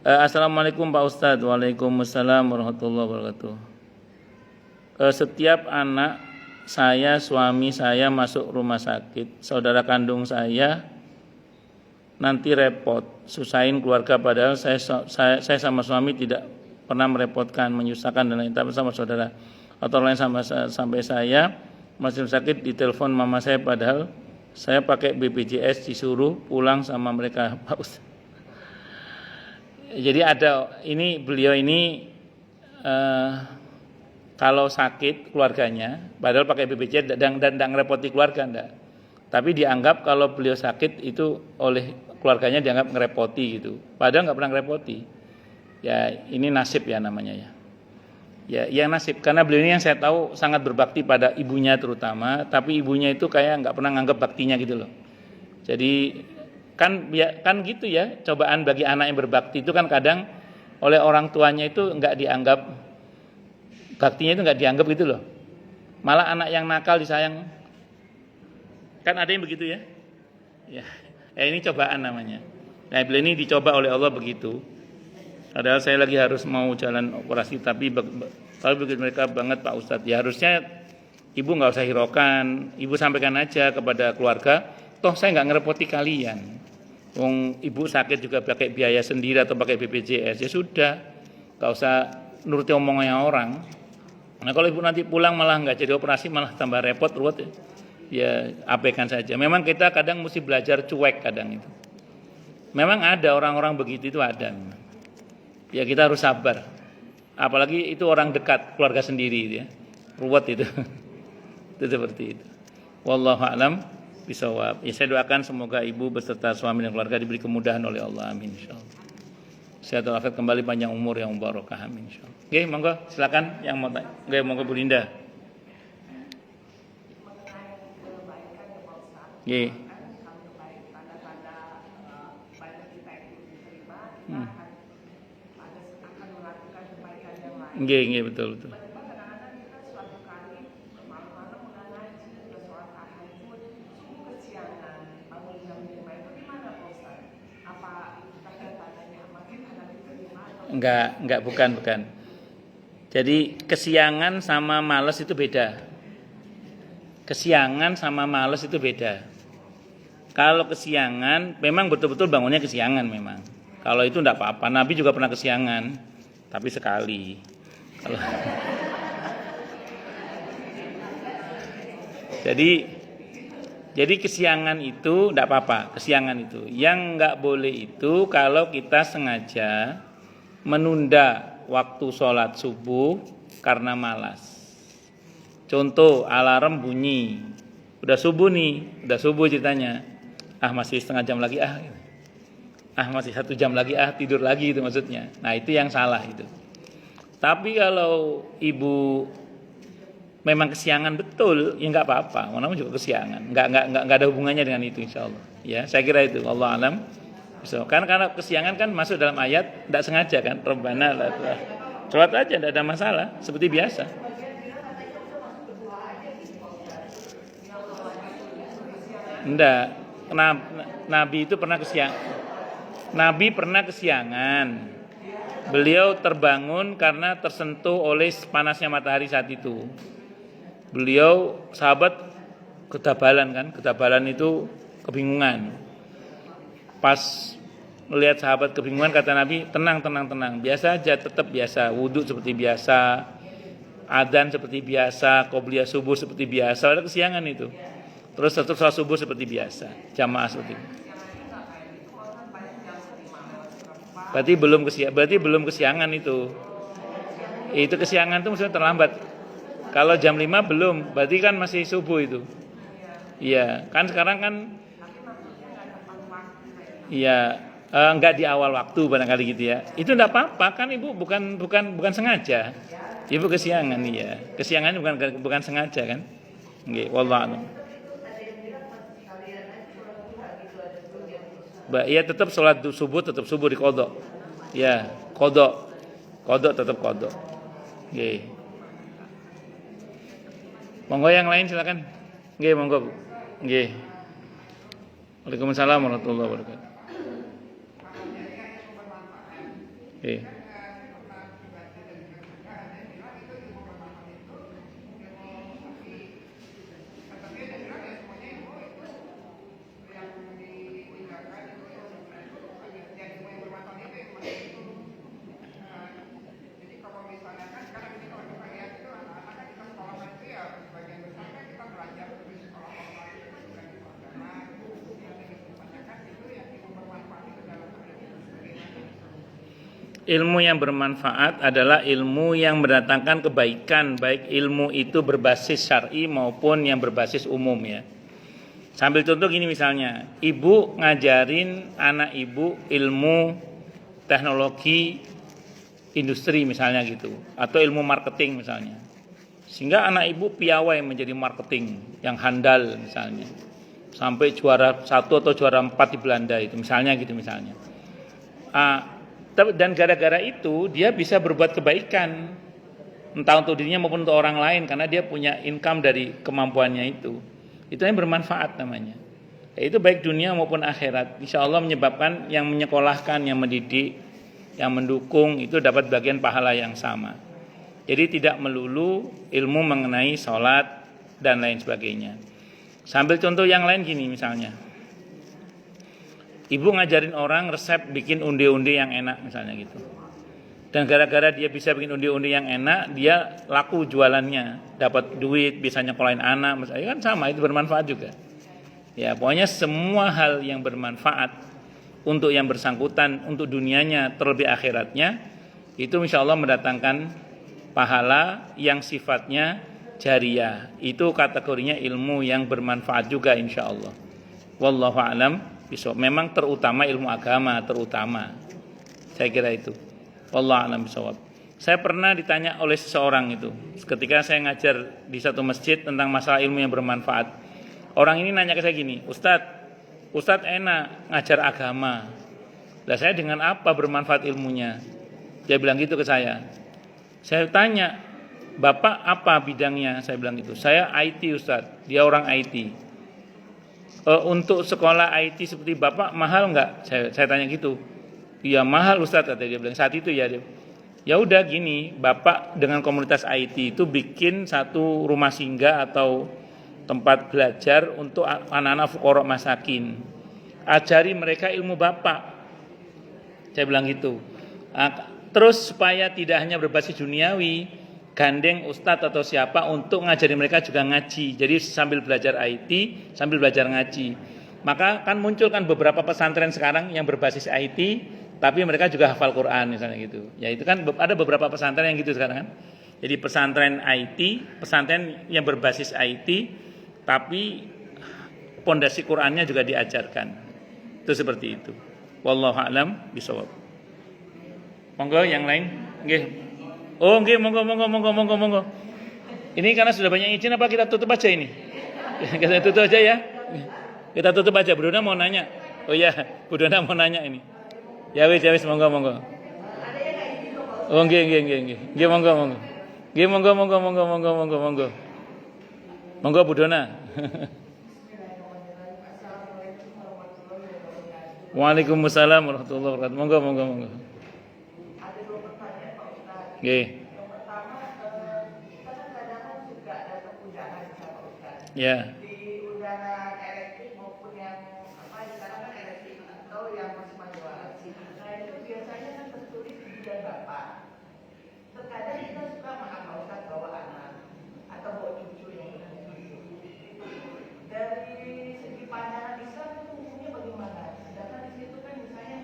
Assalamualaikum Pak Ustadz. Waalaikumsalam warahmatullahi wabarakatuh. Setiap anak saya, suami saya masuk rumah sakit, saudara kandung saya nanti repot, susahin keluarga padahal saya sama suami tidak pernah merepotkan, menyusahkan dan lain, tapi sama saudara atau lain sampai saya masih sakit ditelepon mama saya padahal saya pakai BPJS disuruh pulang sama mereka Pak Ustaz. Jadi ada ini beliau ini kalau sakit keluarganya padahal pakai BPJS dan tidak ngerepoti keluarga enggak. Tapi dianggap kalau beliau sakit itu oleh keluarganya dianggap ngerepoti gitu. Padahal nggak pernah ngerepoti. Ya ini nasib ya namanya ya. Ya nasib. Karena beliau ini yang saya tahu sangat berbakti pada ibunya terutama. Tapi ibunya itu kayak nggak pernah nganggap baktinya gitu loh. Jadi kan gitu ya. Cobaan bagi anak yang berbakti itu kan kadang oleh orang tuanya itu nggak dianggap baktinya itu nggak dianggap gitu loh. Malah anak yang nakal disayang. Kan ada yang begitu ya. Ya ini cobaan namanya. Nah beliau ini dicoba oleh Allah begitu. Padahal saya lagi harus mau jalan operasi tapi begitu mereka banget Pak Ustadz. Ya harusnya ibu nggak usah hiraukan. Ibu sampaikan aja kepada keluarga. Toh saya nggak ngerepoti kalian. Wong ibu sakit juga pakai biaya sendiri atau pakai BPJS. Ya sudah. Nggak usah nuruti omongannya orang. Nah kalau ibu nanti pulang malah nggak jadi operasi malah tambah repot ruwet ya. Ya abaikan saja. Memang kita kadang mesti belajar cuek kadang itu. Memang ada orang-orang begitu itu ada. Ya kita harus sabar. Apalagi itu orang dekat, keluarga sendiri ya. Ruwet itu. Itu seperti itu. Wallahu a'lam bishawab. Ya saya doakan semoga ibu beserta suami dan keluarga diberi kemudahan oleh Allah. Amin insyaallah. Sehat walafiat kembali, panjang umur yang barokah, amin insyaallah. Oke, monggo silakan yang mau tanya. Oke, monggo Bu Linda. Mengenai kebaikan ya Pak Ustadz. Oke. Kan kalau kebaikan tanda-tanda badan kita itu diterima, kita akan melakukan kebaikan yang lain. Nggih, betul. Tiba-tiba kadang-kadang kita suatu kali malam-malam udah ngaji, udah sholat tahajud, sungguh kesiangan, bangun jam 5 itu gimana Pak Ustadz? Apa itu tanda-tandanya makin akan diterima atau Enggak, bukan. Jadi kesiangan sama malas itu beda. Kesiangan sama malas itu beda. Kalau kesiangan, memang betul-betul bangunnya kesiangan memang. Kalau itu enggak apa-apa. Nabi juga pernah kesiangan, tapi sekali. Kalau Jadi kesiangan itu enggak apa-apa, kesiangan itu. Yang enggak boleh itu kalau kita sengaja menunda waktu sholat subuh karena malas. Contoh, alarm bunyi, udah subuh ceritanya. Masih setengah jam lagi, masih 1 jam lagi, tidur lagi, itu maksudnya. Nah, itu yang salah itu. Tapi kalau ibu memang kesiangan betul, ya nggak apa-apa. Namanya juga kesiangan, nggak ada hubungannya dengan itu, insyaallah. Ya, saya kira itu. Allah alam. So, karena kesiangan kan masuk dalam ayat, tidak sengaja kan. Rabbana la sholat aja, tidak ada masalah, seperti biasa. Enggak. Nabi itu pernah kesiangan. Beliau terbangun karena tersentuh oleh panasnya matahari saat itu. Beliau sahabat ketabalan itu kebingungan. Pas melihat sahabat kebingungan, kata Nabi, tenang. Biasa aja, tetap biasa. Wudhu seperti biasa, adzan seperti biasa, qobliyah subuh seperti biasa. Ada kesiangan itu. Terus tetap sholat subuh seperti biasa, jamaah seperti itu. Berarti belum kesiangan itu. Itu kesiangan itu maksudnya terlambat. Kalau jam 5 belum, berarti kan masih subuh itu. Iya, kan sekarang kan enggak di awal waktu barangkali gitu ya. Itu enggak apa-apa kan, Ibu bukan sengaja. Ibu kesiangan, iya. Kesiangan bukan sengaja kan. Nggih, wallahu a'lam. Iya, tetap sholat subuh diqodho. Ya, qodho tetap qodho. Nggih. Monggo yang lain silakan. Nggih, monggo Bu. Nggih. Waalaikumsalam warahmatullahi wabarakatuh. Nggih. Ilmu yang bermanfaat adalah ilmu yang mendatangkan kebaikan, baik ilmu itu berbasis syar'i maupun yang berbasis umum ya. Sambil contoh gini misalnya, ibu ngajarin anak ibu ilmu teknologi industri misalnya gitu, atau ilmu marketing misalnya. Sehingga anak ibu piawai menjadi marketing yang handal misalnya. Sampai juara 1 atau juara 4 di Belanda itu misalnya gitu misalnya. Dan gara-gara itu dia bisa berbuat kebaikan, entah untuk dirinya maupun untuk orang lain, karena dia punya income dari kemampuannya itu yang bermanfaat namanya. Itu baik dunia maupun akhirat. Insya Allah menyebabkan yang menyekolahkan, yang mendidik, yang mendukung itu dapat bagian pahala yang sama. Jadi tidak melulu ilmu mengenai sholat dan lain sebagainya. Sambil contoh yang lain gini misalnya, ibu ngajarin orang resep bikin undi-undi yang enak misalnya gitu. Dan gara-gara dia bisa bikin undi-undi yang enak, dia laku jualannya, dapat duit, bisa nyekolahin anak, misalnya kan sama, itu bermanfaat juga. Ya, pokoknya semua hal yang bermanfaat untuk yang bersangkutan, untuk dunianya terlebih akhiratnya, itu insya Allah mendatangkan pahala yang sifatnya jariyah. Itu kategorinya ilmu yang bermanfaat juga insya Allah. Wallahu a'lam. Memang terutama ilmu agama terutama. Saya kira itu. Wallahu a'lam bishawab. Saya pernah ditanya oleh seseorang itu ketika saya ngajar di satu masjid tentang masalah ilmu yang bermanfaat. Orang ini nanya ke saya gini, Ustadz enak ngajar agama. Lah saya dengan apa bermanfaat ilmunya? Dia bilang gitu ke saya. Saya tanya, Bapak apa bidangnya? Saya bilang gitu. Saya IT Ustadz, dia orang IT. Untuk sekolah IT seperti Bapak mahal nggak? Saya tanya gitu. Iya mahal Ustadz, kata dia bilang saat itu ya. Ya udah gini, Bapak dengan komunitas IT itu bikin satu rumah singgah atau tempat belajar untuk anak-anak fuqara masakin. Ajari mereka ilmu Bapak. Saya bilang gitu. Terus supaya tidak hanya berbasis duniawi, gandeng ustadz atau siapa untuk ngajari mereka juga ngaji. Jadi sambil belajar IT, sambil belajar ngaji. Maka kan muncul kan beberapa pesantren sekarang yang berbasis IT, tapi mereka juga hafal Quran misalnya gitu. Ya itu kan ada beberapa pesantren yang gitu sekarang kan. Jadi pesantren IT, pesantren yang berbasis IT, tapi pondasi Qurannya juga diajarkan. Itu seperti itu. Wallahu a'lam bishawab. Monggo yang lain. Nggih. Oh nggih, monggo. Ini karena sudah banyak izin apa kita tutup aja ini? Kita tutup aja ya. Kita tutup aja. Bu Dona mau nanya. Oh iya, Bu Dona mau nanya ini. Ya wis monggo. Oh nggih. Nggih monggo. Nggih monggo. Monggo Bu Dona. Waalaikumsalam warahmatullahi wabarakatuh. Monggo. Ada dua pertanyaan Pak Ustadz. Nggih. Yang pertama, kita kan kadang-kadang juga dapat undangan sama Ustadz. Ya. Di undangan elektrik maupun yang sekarang kan elektrik atau yang masih manual. Nah itu biasanya kan tertulis bidang Bapak. Terkadang kita suka maaf Pak Ustadz bawa anak atau bawa cucu yang dari segi pandangan Islam itu hukumnya bagaimana? Sedangkan di situ kan misalnya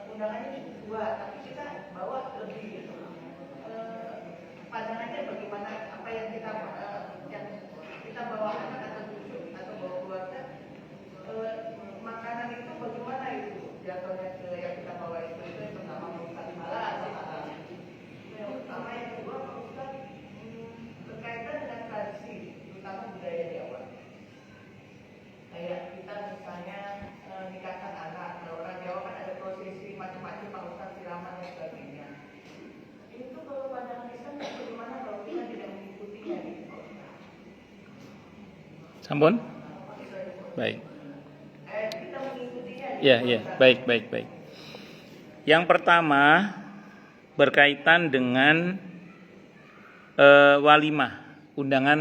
undangannya dua, tapi kita bawa lebih gitu. Pandangannya bagaimana? Apa yang kita bawa anak atau cucu atau bawa keluarga, makanan itu bagaimana itu jatuhnya ke yang kita bawa itu yang pertama Ustaz malah yang pertama yang kedua Ustaz berkaitan dengan tradisi terutama budaya Jawa. Kayak kita misalnya nikahkan anak, kalau orang Jawa kan ada prosesi macam-macam Pak Ustaz, siraman dan sebagainya. Itu kalau pandangan Islam bagaimana kalau kita tidak mengikutinya gitu Pak Ustaz? Sampun? Baik. Kita mengikutinya. Ya, baik. Yang pertama berkaitan dengan walimah, undangan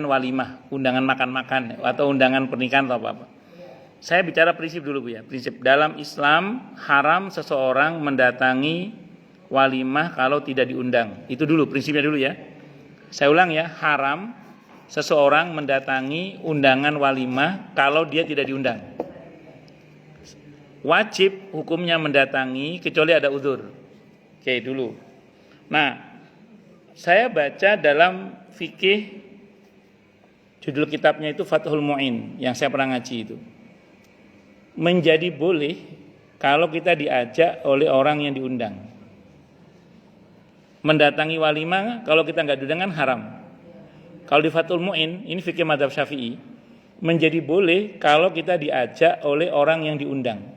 makan-makan atau undangan pernikahan atau apa. Saya bicara prinsip dulu Bu ya. Prinsip dalam Islam haram seseorang mendatangi walimah kalau tidak diundang. Itu dulu prinsipnya dulu ya. Saya ulang ya, haram seseorang mendatangi undangan walimah kalau dia tidak diundang. Wajib hukumnya mendatangi kecuali ada uzur. Oke, dulu. Nah, saya baca dalam fikih judul kitabnya itu Fathul Mu'in yang saya pernah ngaji itu. Menjadi boleh kalau kita diajak oleh orang yang diundang. Mendatangi walimah kalau kita enggak diundang kan haram. Kalau di Fathul Mu'in, ini fikih mazhab Syafi'i, menjadi boleh kalau kita diajak oleh orang yang diundang.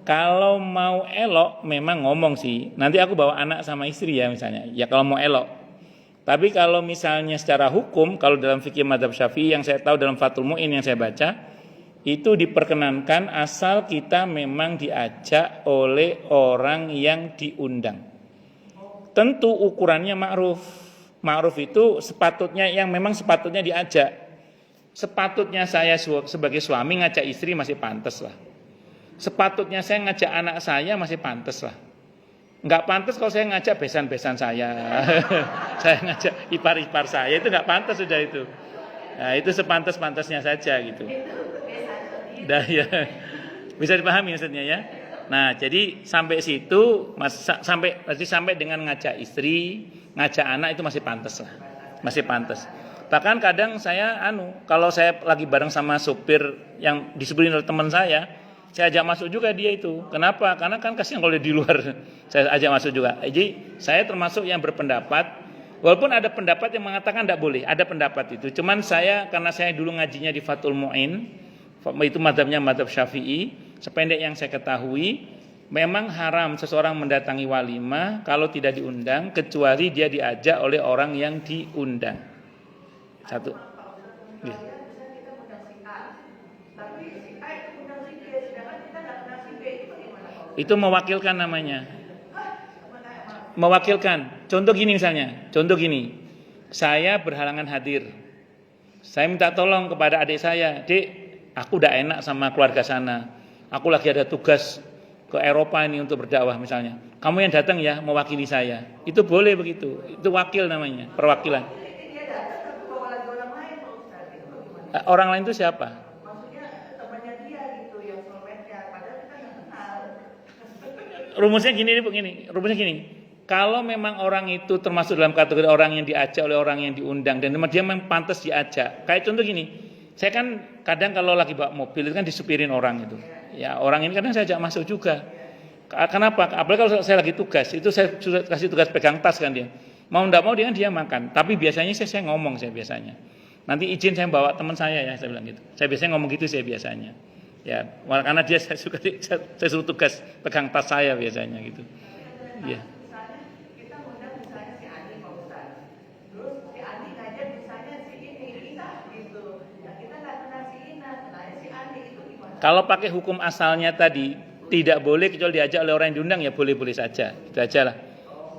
Kalau mau elok memang ngomong sih, nanti aku bawa anak sama istri ya misalnya. Ya kalau mau elok. Tapi kalau misalnya secara hukum, kalau dalam fikih mazhab Syafi'i yang saya tahu dalam Fathul Mu'in yang saya baca, itu diperkenankan asal kita memang diajak oleh orang yang diundang. Tentu ukurannya ma'ruf. Ma'ruf itu sepatutnya yang memang sepatutnya diajak. Sepatutnya saya sebagai suami ngajak istri masih pantas lah. Sepatutnya saya ngajak anak saya masih pantas lah. Enggak pantas kalau saya ngajak besan-besan saya. Saya ngajak ipar-ipar saya, itu enggak pantas sudah itu. Nah, itu sepantas-pantasnya saja gitu. Dah ya. Bisa dipahami maksudnya ya. Nah, jadi sampai situ sampai dengan ngajak istri, ngajak anak itu masih pantas lah. Masih pantas. Bahkan kadang saya kalau saya lagi bareng sama supir yang disebutin oleh teman saya, saya ajak masuk juga dia itu. Kenapa? Karena kan kasihan kalau dia di luar. Saya ajak masuk juga. Jadi saya termasuk yang berpendapat, walaupun ada pendapat yang mengatakan tidak boleh, ada pendapat itu. Cuman karena saya dulu ngajinya di Fathul Mu'in, itu mazhabnya mazhab Syafi'i, sependek yang saya ketahui, memang haram seseorang mendatangi walimah kalau tidak diundang, kecuali dia diajak oleh orang yang diundang. Satu. Misalnya kita undang si A, tapi si A itu undang si B, sedangkan kita nggak kenal si B, itu bagaimana Pak? Itu mewakilkan namanya. Mewakilkan. Contoh gini misalnya. Contoh gini. Saya berhalangan hadir. Saya minta tolong kepada adik saya. Dek, aku udah enak sama keluarga sana. Aku lagi ada tugas ke Eropa ini untuk berdakwah misalnya. Kamu yang datang ya mewakili saya. Itu boleh begitu. Itu wakil namanya. Perwakilan. Orang lain itu siapa? Maksudnya temannya dia gitu yang soulmate-nya, padahal kita nggak kenal. Rumusnya gini. Kalau memang orang itu termasuk dalam kategori orang yang diajak oleh orang yang diundang dan dia memang pantas diajak. Kayak contoh gini, saya kan kadang kalau lagi bawa mobil itu kan disupirin orang itu. Ya orang ini kadang saya ajak masuk juga. Kenapa? Apalagi kalau saya lagi tugas, itu saya sudah kasih tugas pegang tas kan dia. Mau enggak mau dia makan. Tapi biasanya saya ngomong biasanya. Nanti izin saya bawa teman saya ya, saya bilang gitu. Saya biasanya ngomong gitu biasanya. Ya, karena dia saya suruh tugas pegang tas saya biasanya gitu. Iya. Misalnya kita undang misalnya si Andi Pak Ustaz, terus si Andi ngajak misalnya si Ina gitu. Nah kita nggak kenal si Ina, kenalnya si Andi, itu gimana? Kalau pakai hukum asalnya tadi tidak boleh kecuali diajak oleh orang yang diundang ya boleh saja. Itu aja lah.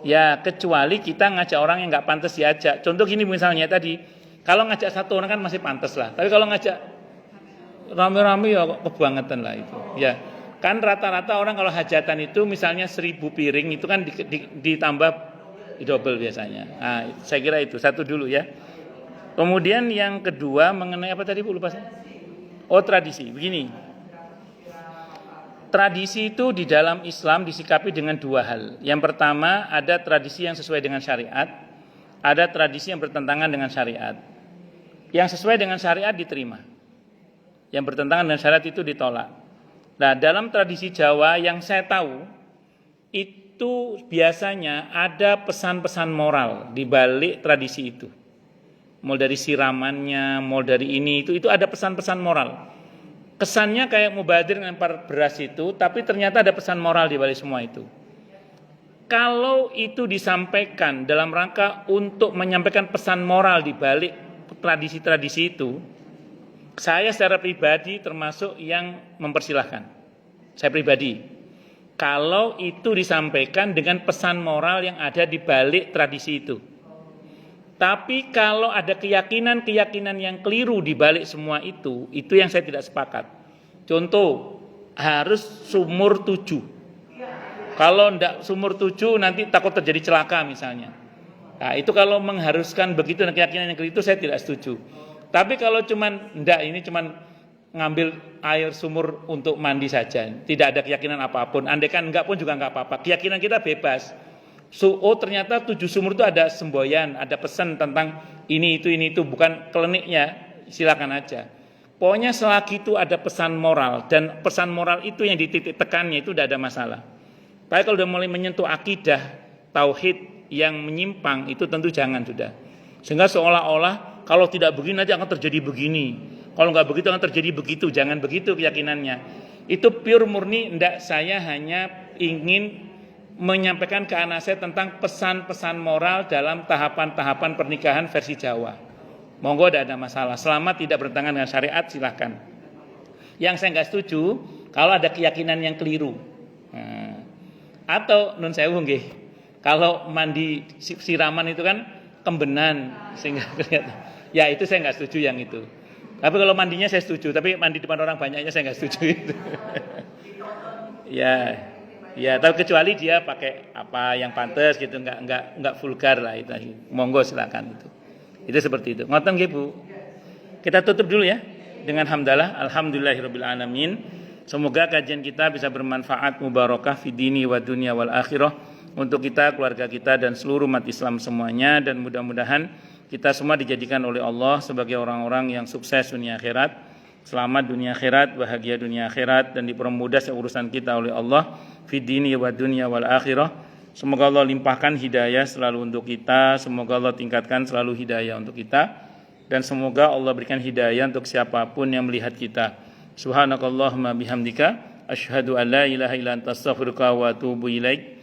Ya kecuali kita ngajak orang yang nggak pantas diajak. Contoh gini misalnya tadi. Kalau ngajak satu orang kan masih pantas lah. Tapi kalau ngajak rame-rame ya kebangetan lah itu. Ya, kan rata-rata orang kalau hajatan itu misalnya 1000 piring itu kan ditambah double biasanya. Nah, saya kira itu satu dulu ya. Kemudian yang kedua mengenai apa tadi Bu lupa saya? Oh tradisi. Begini. Tradisi itu di dalam Islam disikapi dengan dua hal. Yang pertama ada tradisi yang sesuai dengan syariat. Ada tradisi yang bertentangan dengan syariat. Yang sesuai dengan syariat diterima. Yang bertentangan dengan syariat itu ditolak. Nah, dalam tradisi Jawa yang saya tahu itu biasanya ada pesan-pesan moral di balik tradisi itu. Mulai dari siramannya, mulai dari ini itu ada pesan-pesan moral. Kesannya kayak mubadir ngelempar beras itu, tapi ternyata ada pesan moral di balik semua itu. Kalau itu disampaikan dalam rangka untuk menyampaikan pesan moral di balik tradisi-tradisi itu, saya secara pribadi termasuk yang mempersilahkan. Saya pribadi. Kalau itu disampaikan dengan pesan moral yang ada di balik tradisi itu. Tapi kalau ada keyakinan-keyakinan yang keliru di balik semua itu yang saya tidak sepakat. Contoh, harus sumur 7. Kalau tidak sumur 7 nanti takut terjadi celaka misalnya. Nah, itu kalau mengharuskan begitu dan keyakinan yang itu saya tidak setuju. Tapi kalau ini cuman ngambil air sumur untuk mandi saja, tidak ada keyakinan apapun. Andaikan enggak pun juga enggak apa-apa. Keyakinan kita bebas. Ternyata 7 sumur itu ada semboyan, ada pesan tentang ini itu, bukan kliniknya, silakan aja. Pokoknya selagi itu ada pesan moral dan pesan moral itu yang dititik tekannya itu tidak ada masalah. Tapi kalau sudah mulai menyentuh akidah, tauhid yang menyimpang itu tentu jangan sudah. Sehingga seolah-olah kalau tidak begini nanti akan terjadi begini. Kalau nggak begitu akan terjadi begitu. Jangan begitu keyakinannya. Itu pure murni enggak, saya hanya ingin menyampaikan ke anak saya tentang pesan-pesan moral dalam tahapan-tahapan pernikahan versi Jawa. Monggo tidak ada masalah. Selama tidak bertentangan dengan syariat silahkan. Yang saya nggak setuju kalau ada keyakinan yang keliru. Atau nun sewu nggih. Kalau mandi siraman itu kan kembenan sehingga kelihatan. Ya itu saya nggak setuju yang itu. Tapi kalau mandinya saya setuju. Tapi mandi depan orang banyaknya saya nggak setuju itu. Ya, tapi kecuali dia pakai apa yang pantas gitu, nggak vulgar lah itu. Monggo silakan itu. Itu seperti itu. Ngoten nggih Bu. Kita tutup dulu ya dengan hamdalah. Alhamdulillahirabbil alamin. Semoga kajian kita bisa bermanfaat, mubarakah fi dini wa dunya wal akhirah untuk kita, keluarga kita dan seluruh umat Islam semuanya, dan mudah-mudahan kita semua dijadikan oleh Allah sebagai orang-orang yang sukses dunia akhirat selamat dunia akhirat, bahagia dunia akhirat, dan dipermudah urusan kita oleh Allah fid dini wa dunya wal akhirah. Semoga Allah limpahkan hidayah selalu untuk kita, semoga Allah tingkatkan selalu hidayah untuk kita, dan semoga Allah berikan hidayah untuk siapapun yang melihat kita. Subhanakallahumma bihamdika asyhadu an la ilaha illa anta astaghfiruka wa atubu ilaik.